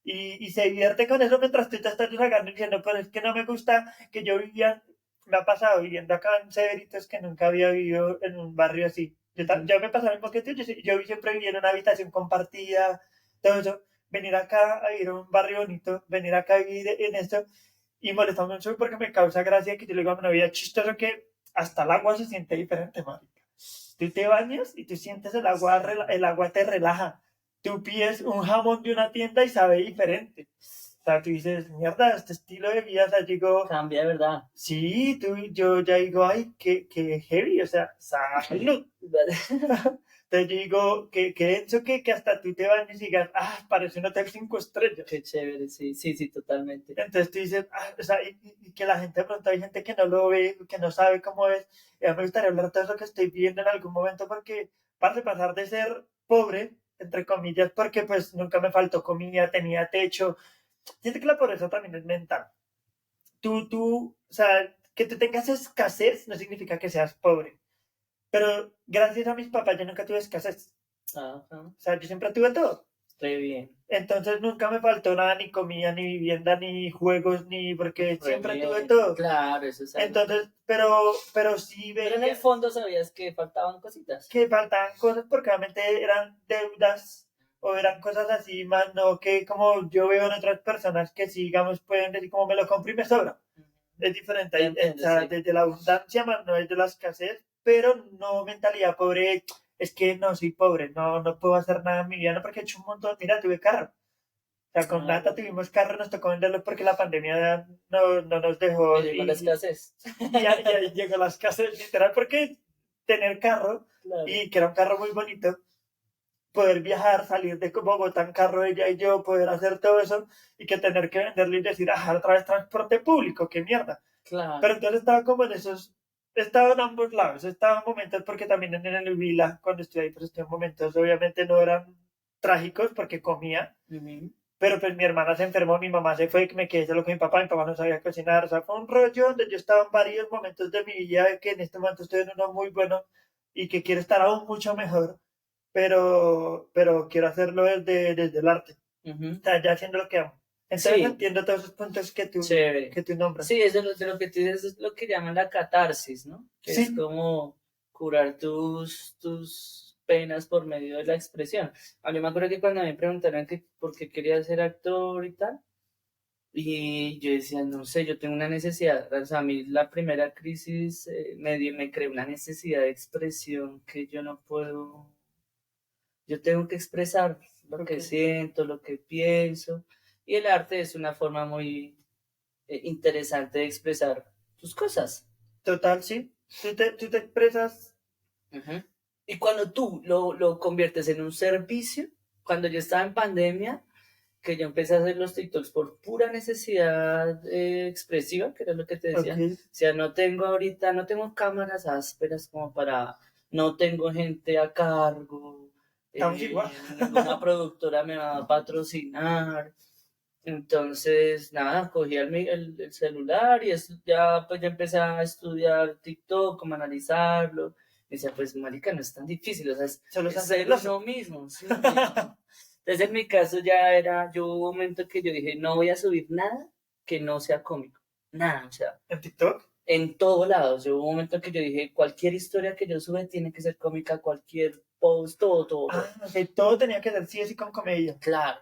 y se divierte con eso mientras tú te estás desahogando diciendo, pero es que no me gusta que yo vivía, me ha pasado viviendo acá en Cedritos que nunca había vivido en un barrio así. Ujú. Yo me pasaba lo mismo que tú, yo siempre vivía en una habitación compartida, todo eso, venir acá a vivir a un barrio bonito, venir acá a vivir en esto, y molestando mucho porque me causa gracia que yo le digo a mi novia, chistoso que hasta el agua se siente diferente, marica. Tú te bañas y tú sientes el agua te relaja. Tú pides un jamón de una tienda y sabe diferente. O sea, tú dices, mierda, este estilo de vida, o sea, digo, Cambia, ¿verdad? sí, yo ya digo, ay, qué heavy, o sea, salud. Entonces yo digo, que denso que hasta tú te bañes y digas, ah, parece un hotel 5 estrellas. Qué chévere, sí, sí, sí, totalmente. Entonces tú dices, ah, o sea, y que la gente de pronto hay gente que no lo ve, que no sabe cómo es. Y a mí me gustaría hablar de todo eso que estoy viendo en algún momento porque para pasar de ser pobre, entre comillas, porque pues nunca me faltó comida, tenía techo. Siento que la pobreza también es mental. O sea, que tú tengas escasez no significa que seas pobre. Pero gracias a mis papás yo nunca tuve escasez. Ajá, O sea, yo siempre tuve todo. re bien, Entonces nunca me faltó nada, ni comida, ni vivienda, ni juegos, ni porque re siempre tuve bien. todo. Claro, eso es algo. Entonces, pero sí Pero en el veía fondo sabías que faltaban cositas. que faltaban cosas porque obviamente eran deudas o eran cosas así, más no que como yo veo en otras personas que sí, digamos, pueden decir como me lo compro y me sobra. Ujú. Es diferente, Te o entiendo, sea, sí. desde la abundancia, más no desde la escasez, pero no mentalidad pobre, es que no soy pobre, no puedo hacer nada en mi vida, no, porque he hecho un montón, mira, tuve carro. O sea, con Ah, Nata re bien. tuvimos carro, nos tocó venderlo porque la pandemia no nos Y dejó llegó la escasez. y ahí llegó las casas, literal, porque tener carro Claro. y que era un carro muy bonito, poder viajar, salir de Bogotá en carro ella y yo, poder hacer todo eso y que tener que venderlo y decir, ah, otra vez transporte público, qué mierda. Pero Claro. entonces estaba como en esos, estaba en ambos lados, estaba en momentos porque también en el Huila, cuando estuve ahí, pues estuve en momentos, obviamente no eran trágicos porque comía, Ujú. pero pues mi hermana se enfermó, mi mamá se fue, que me quedé solo con mi papá no sabía cocinar, o sea, fue un rollo donde yo estaba en varios momentos de mi vida que en este momento estoy en uno muy bueno y que quiero estar aún mucho mejor, pero quiero hacerlo desde el arte, Ujú. o sea, ya haciendo lo que amo. Entonces Sí, entiendo todos esos puntos chévere. que tú nombras. Sí, es de lo que tú dices, es lo que llaman la catarsis, ¿no? Que es Sí, como curar tus penas por medio de la expresión. A mí me acuerdo que cuando me preguntaron que por qué quería ser actor y tal, y yo decía, no sé, yo tengo una necesidad, o sea, a mí la primera crisis me creó una necesidad de expresión que yo no puedo, yo tengo que expresar lo ok, que siento, lo que pienso, y el arte es una forma muy interesante de expresar tus cosas. total, sí. Tú te expresas, Ujú. Y cuando tú lo conviertes en un servicio, cuando yo estaba en pandemia, que yo empecé a hacer los TikToks por pura necesidad expresiva, que era lo que te ok, decía. O sea, no tengo ahorita, no tengo cámaras ásperas como para, no tengo gente a cargo, estamos igual. ninguna productora me va a patrocinar. Entonces, nada, cogí el celular y ya, pues ya empecé a estudiar TikTok, cómo analizarlo. Y decía, pues, marica, no es tan difícil, o sea, Solo es es ser hacerlo. uno mismo, ¿sí? Entonces, en mi caso ya era, yo hubo un momento que yo dije, no voy a subir nada que no sea cómico, nada, o sea, En TikTok. en todos lados. Yo hubo un momento que yo dije, cualquier historia que yo sube tiene que ser cómica, cualquier post, todo, todo, Ah, todo. ok, todo tenía que ser sí o sí con comedia. Claro,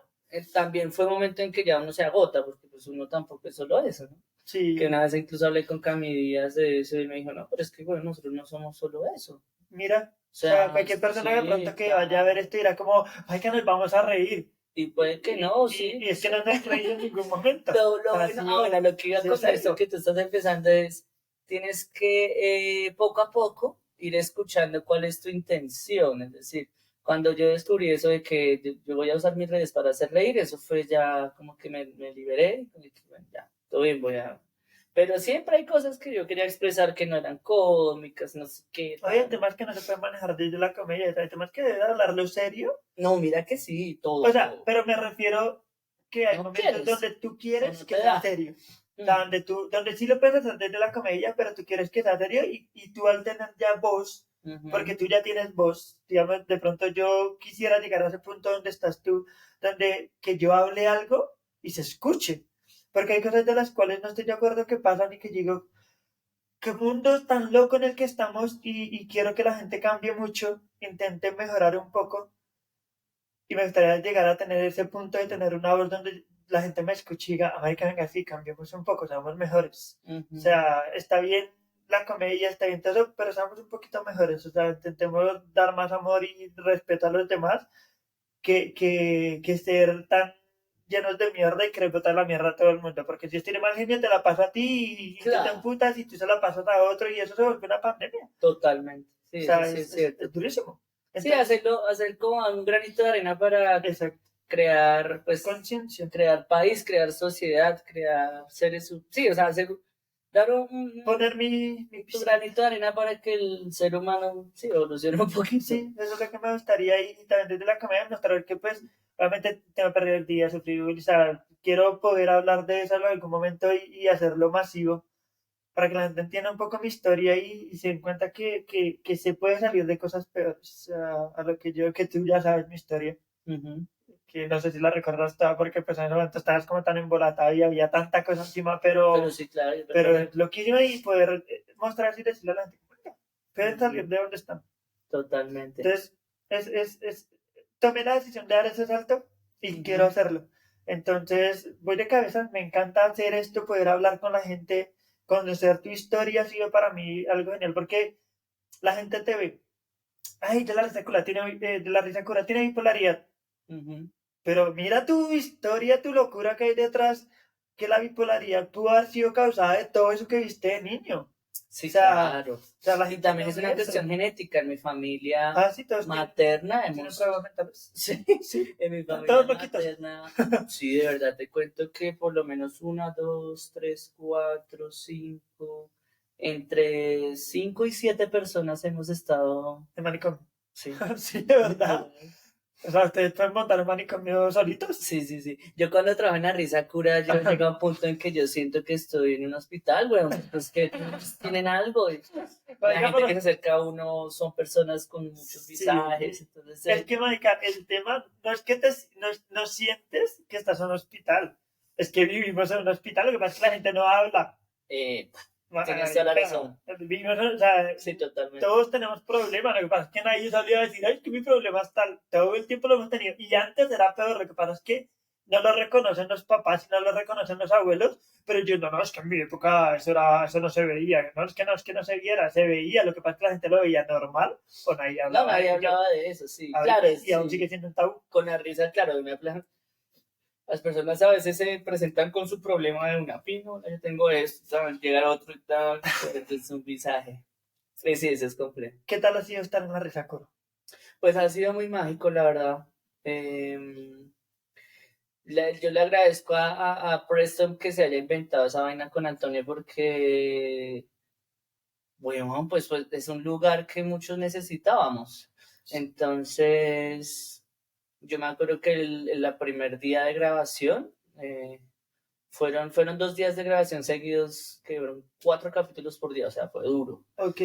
también fue un momento en que ya uno se agota, porque pues uno tampoco es solo eso, ¿no? Que Sí, una vez incluso hablé con Cami Díaz de eso y me dijo, no, pero es que bueno, nosotros no somos solo eso. O mira, o sea, sea, cualquier persona de pronto sí, que vaya a ver claro. esto dirá como, ay, que nos vamos a reír. Y puede que no, Y sí. es que no nos reír en ningún momento. O Lo sea, bueno, sí, bueno, lo que iba sí es con esto serio. que tú estás empezando es, tienes que poco a poco ir escuchando cuál es tu intención, es decir, cuando yo descubrí eso de que yo voy a usar mis redes para hacer reír, eso fue ya como que me liberé, como que, bueno, ya, todo bien, voy a... Pero siempre hay cosas que yo quería expresar que no eran cómicas, no sé qué Oye, hay tal. temas que no se pueden manejar desde la comedia, hay temas que deben hablarlo serio. No, mira que sí, O todo, sea, todo. pero me refiero que hay No momentos donde quieres, tú o quieres no que te sea da. serio. O sea, Mm, donde sí lo puedes hacer desde la comedia, pero tú quieres que sea serio y tú al tener ya voz, porque ujú. tú ya tienes voz, digamos, de pronto yo quisiera llegar a ese punto donde estás tú, donde que yo hable algo y se escuche. Porque hay cosas de las cuales no estoy de acuerdo que pasan y que digo, qué mundo tan loco en el que estamos y quiero que la gente cambie mucho, intente mejorar un poco y me gustaría llegar a tener ese punto de tener una voz donde la gente me escuche y diga, ay, que venga, sí, cambiemos un poco, seamos mejores. O Ujú. sea, está bien la comedia, está bien todo, pero seamos un poquito mejores. O sea, intentemos dar más amor y respeto a los demás que ser tan llenos de mierda y querés botar la mierda a todo el mundo. Porque si ellos tienen mal genio, te la pasa a ti y tú te Claro, emputas y tú se la pasas a otro y eso se vuelve una pandemia. totalmente. O Sí, eso sea, sí es cierto. es durísimo. Sí, Entonces, hacer como un granito de arena para exacto. crear, pues, Conciencia. crear país, crear sociedad, crear seres, sí, o sea, dar Poner mi tu pisita. granito de arena para que el ser humano, sí, evolucione un poquito. Sí, eso es lo que me gustaría y también desde la comedia mostrar que pues obviamente tengo que perder el día, sufrir, o sea, quiero poder hablar de eso en algún momento y hacerlo masivo para que la gente entienda un poco mi historia y se den cuenta que se puede salir de cosas peores, o sea, a lo que yo, que tú ya sabes mi historia, Ujú. que no sé si la recuerdas toda porque pues en ese momento estabas como tan embolatada y había tanta cosa encima, Pero sí, claro, yo pero recuerdo es lo que yo y poder mostrar y decirle a la gente, "Oiga, pueden salir de donde están". totalmente. Entonces, tomé la decisión de dar ese salto y quiero Ujú. hacerlo. Entonces, voy de cabeza, me encanta hacer esto, poder hablar con la gente, conocer tu historia ha sido para mí algo genial, porque la gente te ve, ay, de la risa cura tiene bipolaridad, Ujú. pero mira tu historia, tu locura que hay detrás, que la bipolaridad pudo haber sido causada de todo eso que viste de niño. Sí, claro. O sea, la Y gente también no es ve una eso. cuestión genética. En mi familia Ah, sí, todos materna tienen hemos, problemas mentales. sí, Sí, en mi familia todos loquitos. materna, sí, de verdad, te cuento que por lo menos una, dos, tres, cuatro, cinco, entre 5 y 7 personas hemos estado, De manicomio. sí, Sí, de verdad. literal. O sea, ustedes pueden montar un manicomio solitos. Sí, sí, sí. Yo cuando trabajo en la risa cura, yo llego a un punto en que yo siento que estoy en un hospital, weón. Pues que tienen algo. Y la gente que Digámoslo. se acerca a uno son personas con muchos visajes. Sí. Entonces, Es que, marica, el tema no es que no sientes que estás en un hospital. Es que vivimos en un hospital, lo que pasa es que la gente no habla. eh, tienes toda la Marica, razón. vivimos, o sea, Sí, totalmente. todos tenemos problemas. Lo que pasa es que nadie salió a decir, ay, que mi problema es tal. Todo el tiempo lo hemos tenido. Y antes era peor. Lo que pasa es que no lo reconocen los papás y no lo reconocen los abuelos. Pero yo, no, es que en mi época eso no se veía. No es que no se viera, se veía. Lo que pasa es que la gente lo veía normal o nadie No, hablaba nadie de ello. hablaba de eso, sí. Claro, Y aún sí. sigue siendo un tabú. Con la risa, claro, las personas a veces se presentan con su problema de una pino, yo tengo esto, ¿sabes? Llegar a otro y tal, es un visaje. Sí, sí, eso es complejo. ¿Qué tal ha sido estar en la Risacoro? Pues ha sido muy mágico, la verdad. Yo le agradezco a Preston que se haya inventado esa vaina con Antonio porque, bueno, pues es un lugar que muchos necesitábamos. Entonces, yo me acuerdo que el primer día de grabación, fueron 2 días de grabación seguidos que fueron 4 capítulos por día, o sea, fue duro. Ok,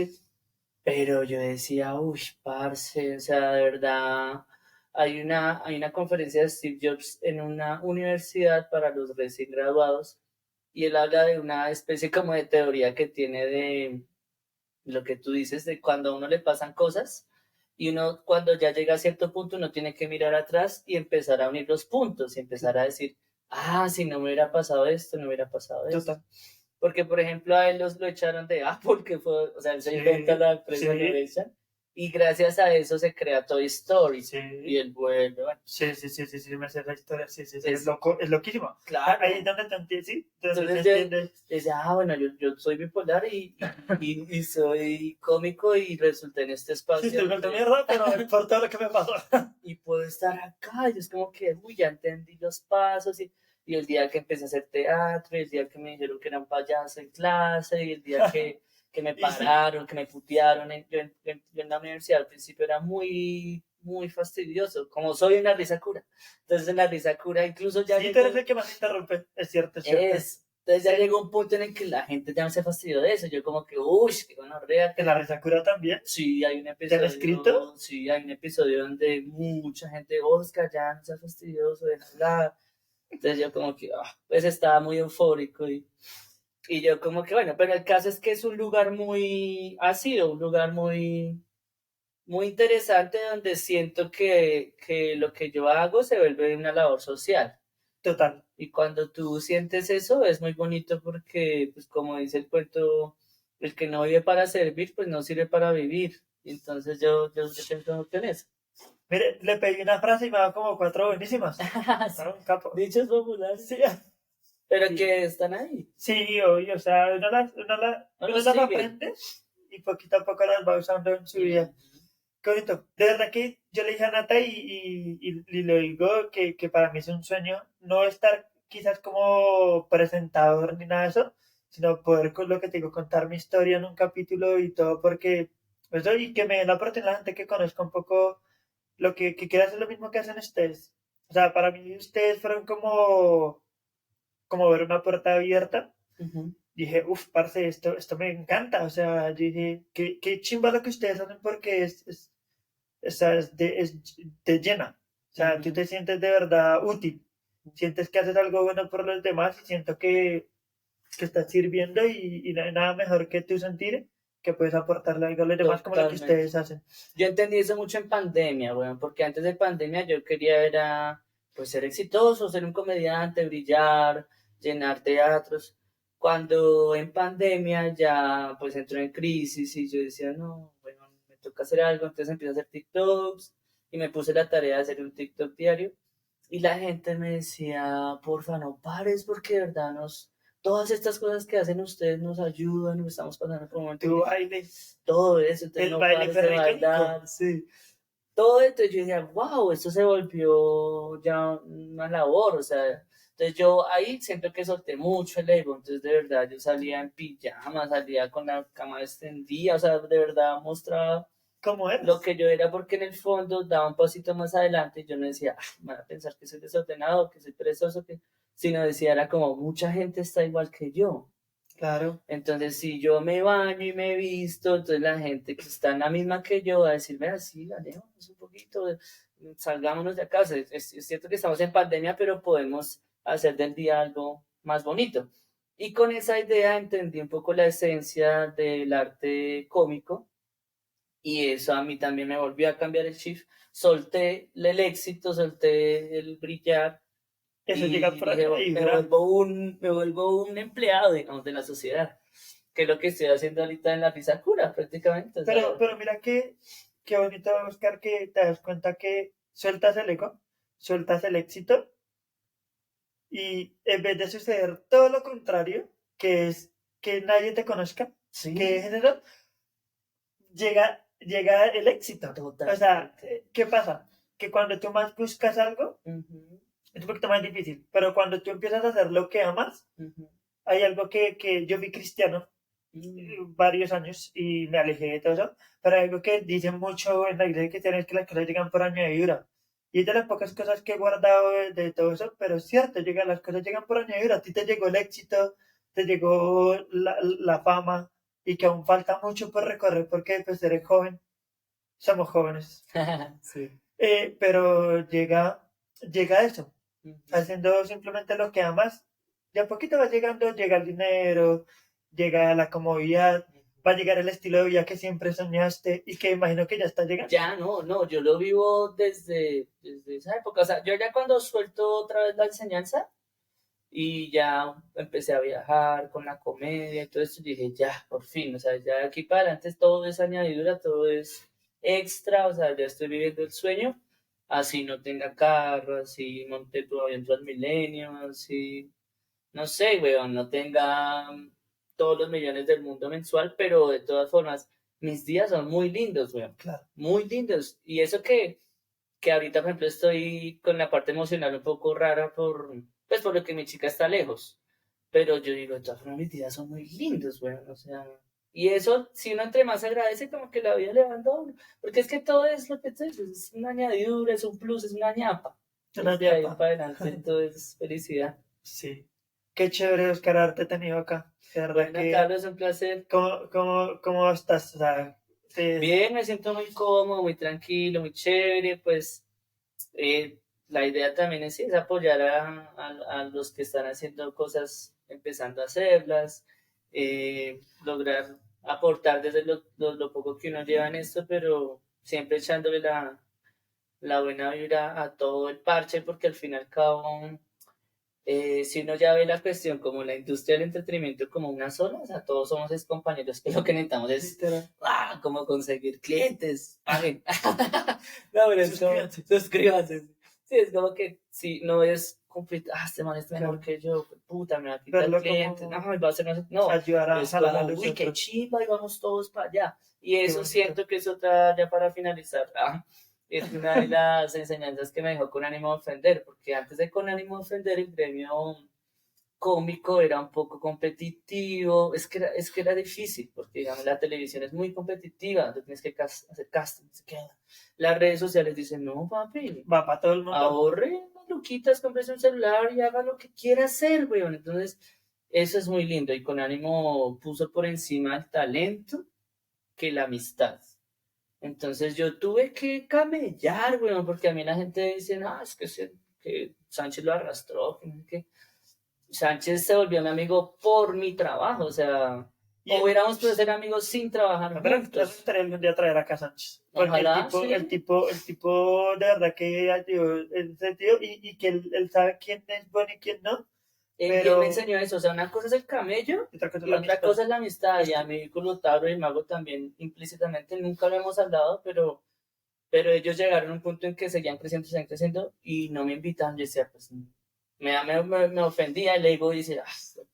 Pero yo decía, uy, parce, o sea, de verdad, hay una conferencia de Steve Jobs en una universidad para los recién graduados y él habla de una especie como de teoría que tiene de lo que tú dices, de cuando a uno le pasan cosas y uno cuando ya llega a cierto punto uno tiene que mirar atrás y empezar a unir los puntos y empezar a decir, ah, si no me hubiera pasado esto, no hubiera pasado esto. total. Porque, por ejemplo, a él lo echaron de Apple, que fue, o sea, él se inventa Sí, la empresa, lo sí, echan, y gracias a eso se crea Toy Story, y sí. él vuelve, bueno, Sí, me sé la historia, sí, es es loco, es loquísimo. Ahí es claro. donde te entiendes, sí, donde te Entonces entiendes. yo decía, bueno, yo soy bipolar y soy cómico y resulté en este Sí, espacio estoy vuelto donde, mierda, pero por todo lo que me pasó. y puedo estar acá, y es como que, uy, ya entendí los pasos, y el día que empecé a hacer teatro, y el día que me dijeron que era un payaso en clase, y el día que me Y sí, pararon, que me putearon, yo en la universidad al principio era muy, muy fastidioso, como soy una risa cura. Entonces en la risa cura incluso ya sí, tú eres llegó, el que más interrumpe, es cierto, es cierto. entonces ya Sí, llegó un punto en el que la gente ya no se fastidió de eso, yo como que, uy, qué gonorrea, en la Resacura también. ¿Te han escrito? Sí, hay un episodio donde mucha gente, Oscar, ya no seas fastidioso, deja hablar. Entonces yo como que, pues estaba muy eufórico y yo como que, bueno, pero el caso es que es un lugar ha sido un lugar muy, muy interesante donde siento que lo que yo hago se vuelve una labor social. Total. Y cuando tú sientes eso es muy bonito porque, pues como dice el cuento, el que no vive para servir, pues no sirve para vivir. Y entonces yo pienso mucho en eso. Mire, le pedí una frase y me da como 4 buenísimas. ¿No? Un capo. Dichos populares. Sí, Pero sí. que están ahí. Sí, obvio, o sea, No uno los las sigue. aprende y poquito a poco las va usando en su vida. Qué bonito. De verdad que yo le dije a Nata y le digo que para mí es un sueño no estar quizás como presentador ni nada de eso, sino poder con lo que te digo, contar mi historia en un capítulo y todo, porque eso y que me den la oportunidad la gente que conozca un poco lo que quiera hacer lo mismo que hacen ustedes. O sea, para mí ustedes fueron como ver una puerta abierta. Ujú. Dije, uff, parce, esto me encanta. O sea, yo dije, qué chimba lo que ustedes hacen porque es te llena. O sea, tú Ujú. te sientes de verdad útil. Sientes que haces algo bueno por los demás y siento que estás sirviendo y no hay nada mejor que tú sentir que puedes aportarle algo a los demás como lo que Totalmente. ustedes hacen. Yo entendí eso mucho en pandemia, weón, porque antes de pandemia yo quería era, pues, ser exitoso, ser un comediante, brillar, llenar teatros. Cuando en pandemia ya, pues, entró en crisis y yo decía, no, bueno, me toca hacer algo, entonces empecé a hacer TikToks y me puse la tarea de hacer un TikTok diario y la gente me decía, porfa, no pares porque de verdad todas estas cosas que hacen ustedes nos ayudan, nos estamos pasando por un momento muy Tu difícil, baile, todo eso, entonces el no baile pares de ferricónico. bailar, sí. Todo esto, yo decía, wow, esto se volvió ya una labor, o sea, entonces yo ahí siento que solté mucho el ego, entonces de verdad yo salía en pijama, salía con la cama extendida, o sea, de verdad mostraba ¿Cómo lo eres? que yo era porque en el fondo daba un pasito más adelante y yo no decía, "Ah, van a pensar que soy desordenado, que soy perezoso, que... sino decía, era como, mucha gente está igual que yo. Claro, Entonces, si yo me baño y me visto, entonces la gente que está en la misma que yo va a decirme así, alejémonos un poquito, salgámonos de acá. O sea, es cierto que estamos en pandemia, pero podemos hacer del día algo más bonito. Y con esa idea entendí un poco la esencia del arte cómico y eso a mí también me volvió a cambiar el shift. Solté el éxito, solté el brillar eso llega y por dije, añadidura. me vuelvo un empleado, digamos, de la sociedad, que es lo que estoy haciendo ahorita en la Pisacura, prácticamente. O sea, Pero mira qué bonito, Oscar, que te das cuenta que sueltas el ego, sueltas el éxito y en vez de suceder todo lo contrario, que es que nadie te conozca, que sí, es eso, llega el éxito. O sea, totalmente. ¿qué pasa? Que cuando tú más buscas algo, Ujú, es un poquito más difícil, pero cuando tú empiezas a hacer lo que amas, ujú, hay algo que yo fui cristiano varios años y me alejé de todo eso, pero algo que dicen mucho en la iglesia cristiana es que las cosas llegan por añadidura. Y es de las pocas cosas que he guardado de todo eso, pero es cierto, las cosas llegan por añadidura. A ti te llegó el éxito, te llegó la fama y que aún falta mucho por recorrer porque pues eres joven, somos jóvenes. sí. Pero llega eso, Ujú. haciendo simplemente lo que amas, de a poquito va llegando, llega el dinero, llega la comodidad, va a llegar el estilo de vida que siempre soñaste y que imagino que ya está llegando. Ya no, no, yo lo vivo desde esa época. O sea, yo ya cuando suelto otra vez la enseñanza, y ya empecé a viajar con la comedia y todo eso, y dije, ya, por fin, o sea, ya de aquí para adelante todo es añadidura, todo es extra, o sea, ya estoy viviendo el sueño, así no tenga carro, así monté todavía en Transmilenio, así, no sé, weón, no tenga todos los millones del mundo mensual, pero de todas formas, mis días son muy lindos, weón, Claro. muy lindos, y eso que ahorita, por ejemplo, estoy con la parte emocional un poco rara pues por lo que mi chica está lejos. Pero yo digo, de todas formas, mis días son muy lindos, güey. O sea, y eso, si uno entre más agradece, como que la vida le va dando a uno. Porque es que todo es lo que te dices, es una añadidura, es un plus, es una ñapa. Una Desde ahí ñapa. para adelante todo es felicidad. Sí. Qué chévere, Oscar, haberte tenido acá. De verdad Bueno, que, Carlos, un placer. ¿cómo estás? O sea, Bien, me siento muy cómodo, muy tranquilo, muy chévere, pues la idea también es apoyar a los que están haciendo cosas, empezando a hacerlas, lograr aportar desde lo poco que uno lleva en esto, pero siempre echándole la buena vibra a todo el parche, porque al fin y al cabo, si uno ya ve la cuestión como la industria del entretenimiento como una sola, o sea, todos somos compañeros, que lo que necesitamos es literal. cómo conseguir clientes, paguen. No, pero es como, Suscríbanse. suscríbanse. Sí, es como que si no es complicado, este man es mejor Claro. que yo, puta, me va a quitar Verlo clientes, como no, y va a ser no sé, no, ayudar a es jalar a como, los uy, qué otros. chimba, y vamos todos para allá. Y Qué eso bonito. siento que es otra, ya para finalizar, es una de las enseñanzas que me dejó Con ánimo de ofender, porque antes de Con ánimo de ofender, el gremio cómico era un poco competitivo, es que era difícil, porque digamos, la televisión es muy competitiva, tú tienes que hacer casting, las redes sociales dicen, no, papi, Va para todo el mundo. ahorre luquitas, compres un celular y haga lo que quiera hacer, weón. Entonces, eso es muy lindo, y Con ánimo puso por encima el talento que la amistad. Entonces yo tuve que camellar, weón, porque a mí la gente dice, no, es que, que Sánchez lo arrastró, que no sé qué. Sánchez se volvió mi amigo por mi trabajo, o sea, Y hubiéramos podido ser amigos sin trabajar a mí me juntos. gustaría algún día traer acá a Sánchez. Porque Ojalá, sí. el tipo de verdad que ayudó en ese sentido y que él sabe quién es bueno y quién no. Y él me Pero enseñó eso, o sea, una cosa es el camello otra cosa es y la otra amistad. cosa es la amistad. Y a mí con Lotaro y el Mago también implícitamente nunca lo hemos hablado, pero ellos llegaron a un punto en que seguían creciendo y no me invitaban. Yo decía, pues me ofendía el ego y decía,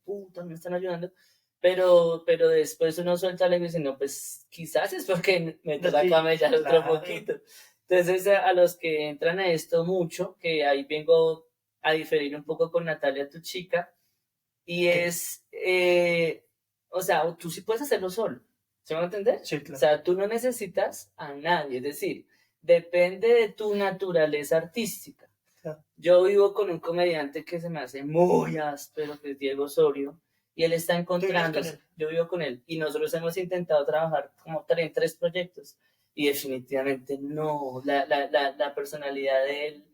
puta, me están ayudando. Pero después uno suelta el ego y dice, no, pues quizás es porque me No toca estoy, camellar otro claro. poquito. Entonces, a los que entran a esto mucho, que ahí vengo a diferir un poco con Natalia, tu chica, y ¿Qué? es, o sea, tú sí puedes hacerlo solo, ¿se va a entender? Sí, O claro. sea, tú no necesitas a nadie, es decir, depende de tu naturaleza artística. Claro. Yo vivo con un comediante que se me hace muy áspero, que es Diego Osorio, y él está ¿Tú vives con encontrándose, él? yo vivo con él, y nosotros hemos intentado trabajar como en tres proyectos, y definitivamente no, la personalidad de él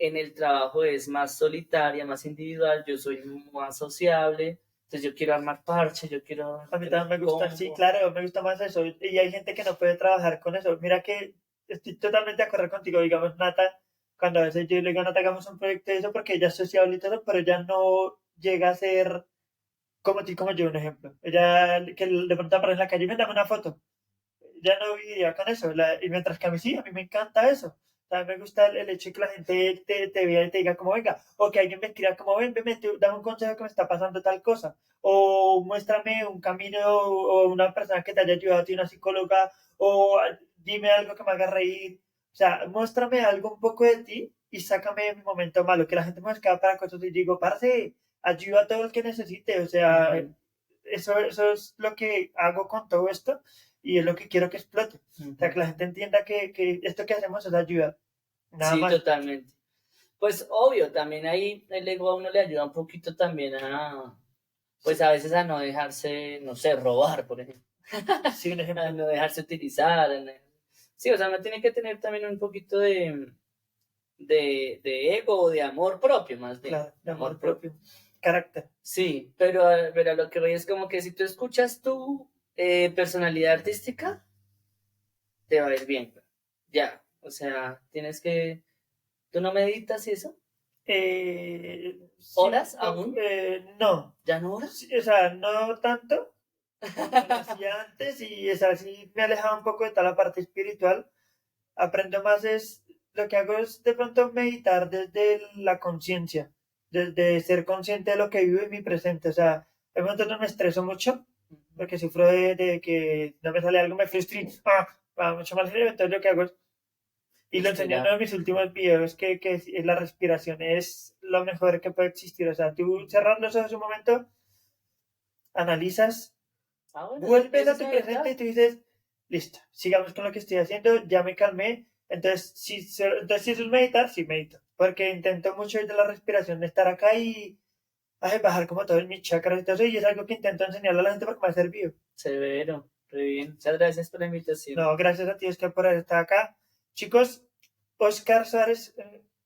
en el trabajo es más solitaria, más individual, yo soy más sociable, entonces yo quiero armar parche, yo quiero A mí tener también me gusta, sí, combo. claro, me gusta más eso. Y hay gente que no puede trabajar con eso. Mira que estoy totalmente de acuerdo contigo. Digamos, Nata, cuando a veces yo le digo a Nata, hagamos un proyecto de eso porque ella es sociable y todo, pero ella no llega a ser como ti, como yo, un ejemplo. Ella, que de pronto aparece en la calle y me da una foto. Ya no viviría con eso. Y mientras que a mí sí, a mí me encanta eso. O sea, me gusta el hecho de que la gente te vea y te diga como venga, o que alguien me escriba como ven, dame un consejo que me está pasando tal cosa, o muéstrame un camino o una persona que te haya ayudado a ti, una psicóloga, o dime algo que me haga reír. O sea, muéstrame algo un poco de ti y sácame de mi momento malo, que la gente me escapa para cosas y digo, parce, ayuda a todo el que necesite. O sea, Ujú, eso es lo que hago con todo esto y es lo que quiero que explote. O sea, ujú. que la gente entienda que esto que hacemos es ayuda. Nada Sí, más. totalmente. Pues obvio, también ahí el ego a uno le ayuda un poquito también pues a veces a no dejarse, no sé, robar, por ejemplo, Sí, un a ejemplo no dejarse utilizar. Sí, o sea, uno tiene que tener también un poquito de ego o de amor propio, más bien, claro, de amor amor propio. propio. Carácter. Sí, pero lo que voy es como que si tú escuchas tu personalidad artística, te va a ir bien. Ya, o sea, tienes que... ¿Tú no meditas y eso? Sí, un ¿Horas poco. aún? No. ¿Ya no horas? Sí, o sea, no tanto. Lo hacía antes y es así, me alejaba un poco de toda la parte espiritual. Aprendo más es, lo que hago es de pronto meditar desde la conciencia, desde ser consciente de lo que vivo en mi presente. O sea, de momento no me estreso mucho, porque sufro de que no me sale algo, me frustro y va mucho más lejos. Entonces lo que hago es, y lo enseñé en uno Respirar. de mis últimos videos, la respiración es lo mejor que puede existir. O sea, tú cerras los ojos un momento, analizas, Bueno, vuelves eso a es tu presente y meditar. tú dices, listo, sigamos con lo que estoy haciendo, ya me calmé. Entonces, si eso es meditar, sí medito. Porque intento mucho de la respiración, de estar acá y bajar como todo en mis chakras y todo eso. Y es algo que intento enseñarle a la gente porque me ha servido. Severo. Re bien. Muchas gracias por la invitación. No, gracias a ti, Oscar, por haber estado acá. Chicos, Oscar Suárez,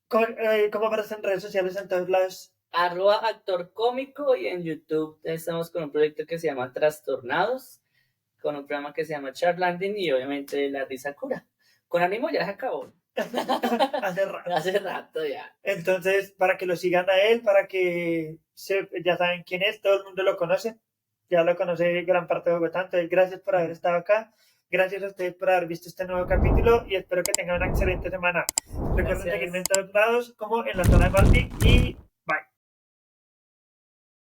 ¿cómo aparece en redes sociales en todos lados? @actor cómico, y en YouTube estamos con un proyecto que se llama Trastornados, con un programa que se llama Charlanding y obviamente La Risa Cura. Con ánimo ya se acabó. Hace rato. Hace rato ya. Entonces, para que lo sigan a él, para que ya saben quién es, todo el mundo lo conoce, ya lo conoce gran parte de Bogotá. Entonces, gracias por haber estado acá. Gracias a ustedes por haber visto este nuevo capítulo y espero que tengan una excelente semana. Recuerden Gracias. seguirme en todos lados como en la zona de Malpic y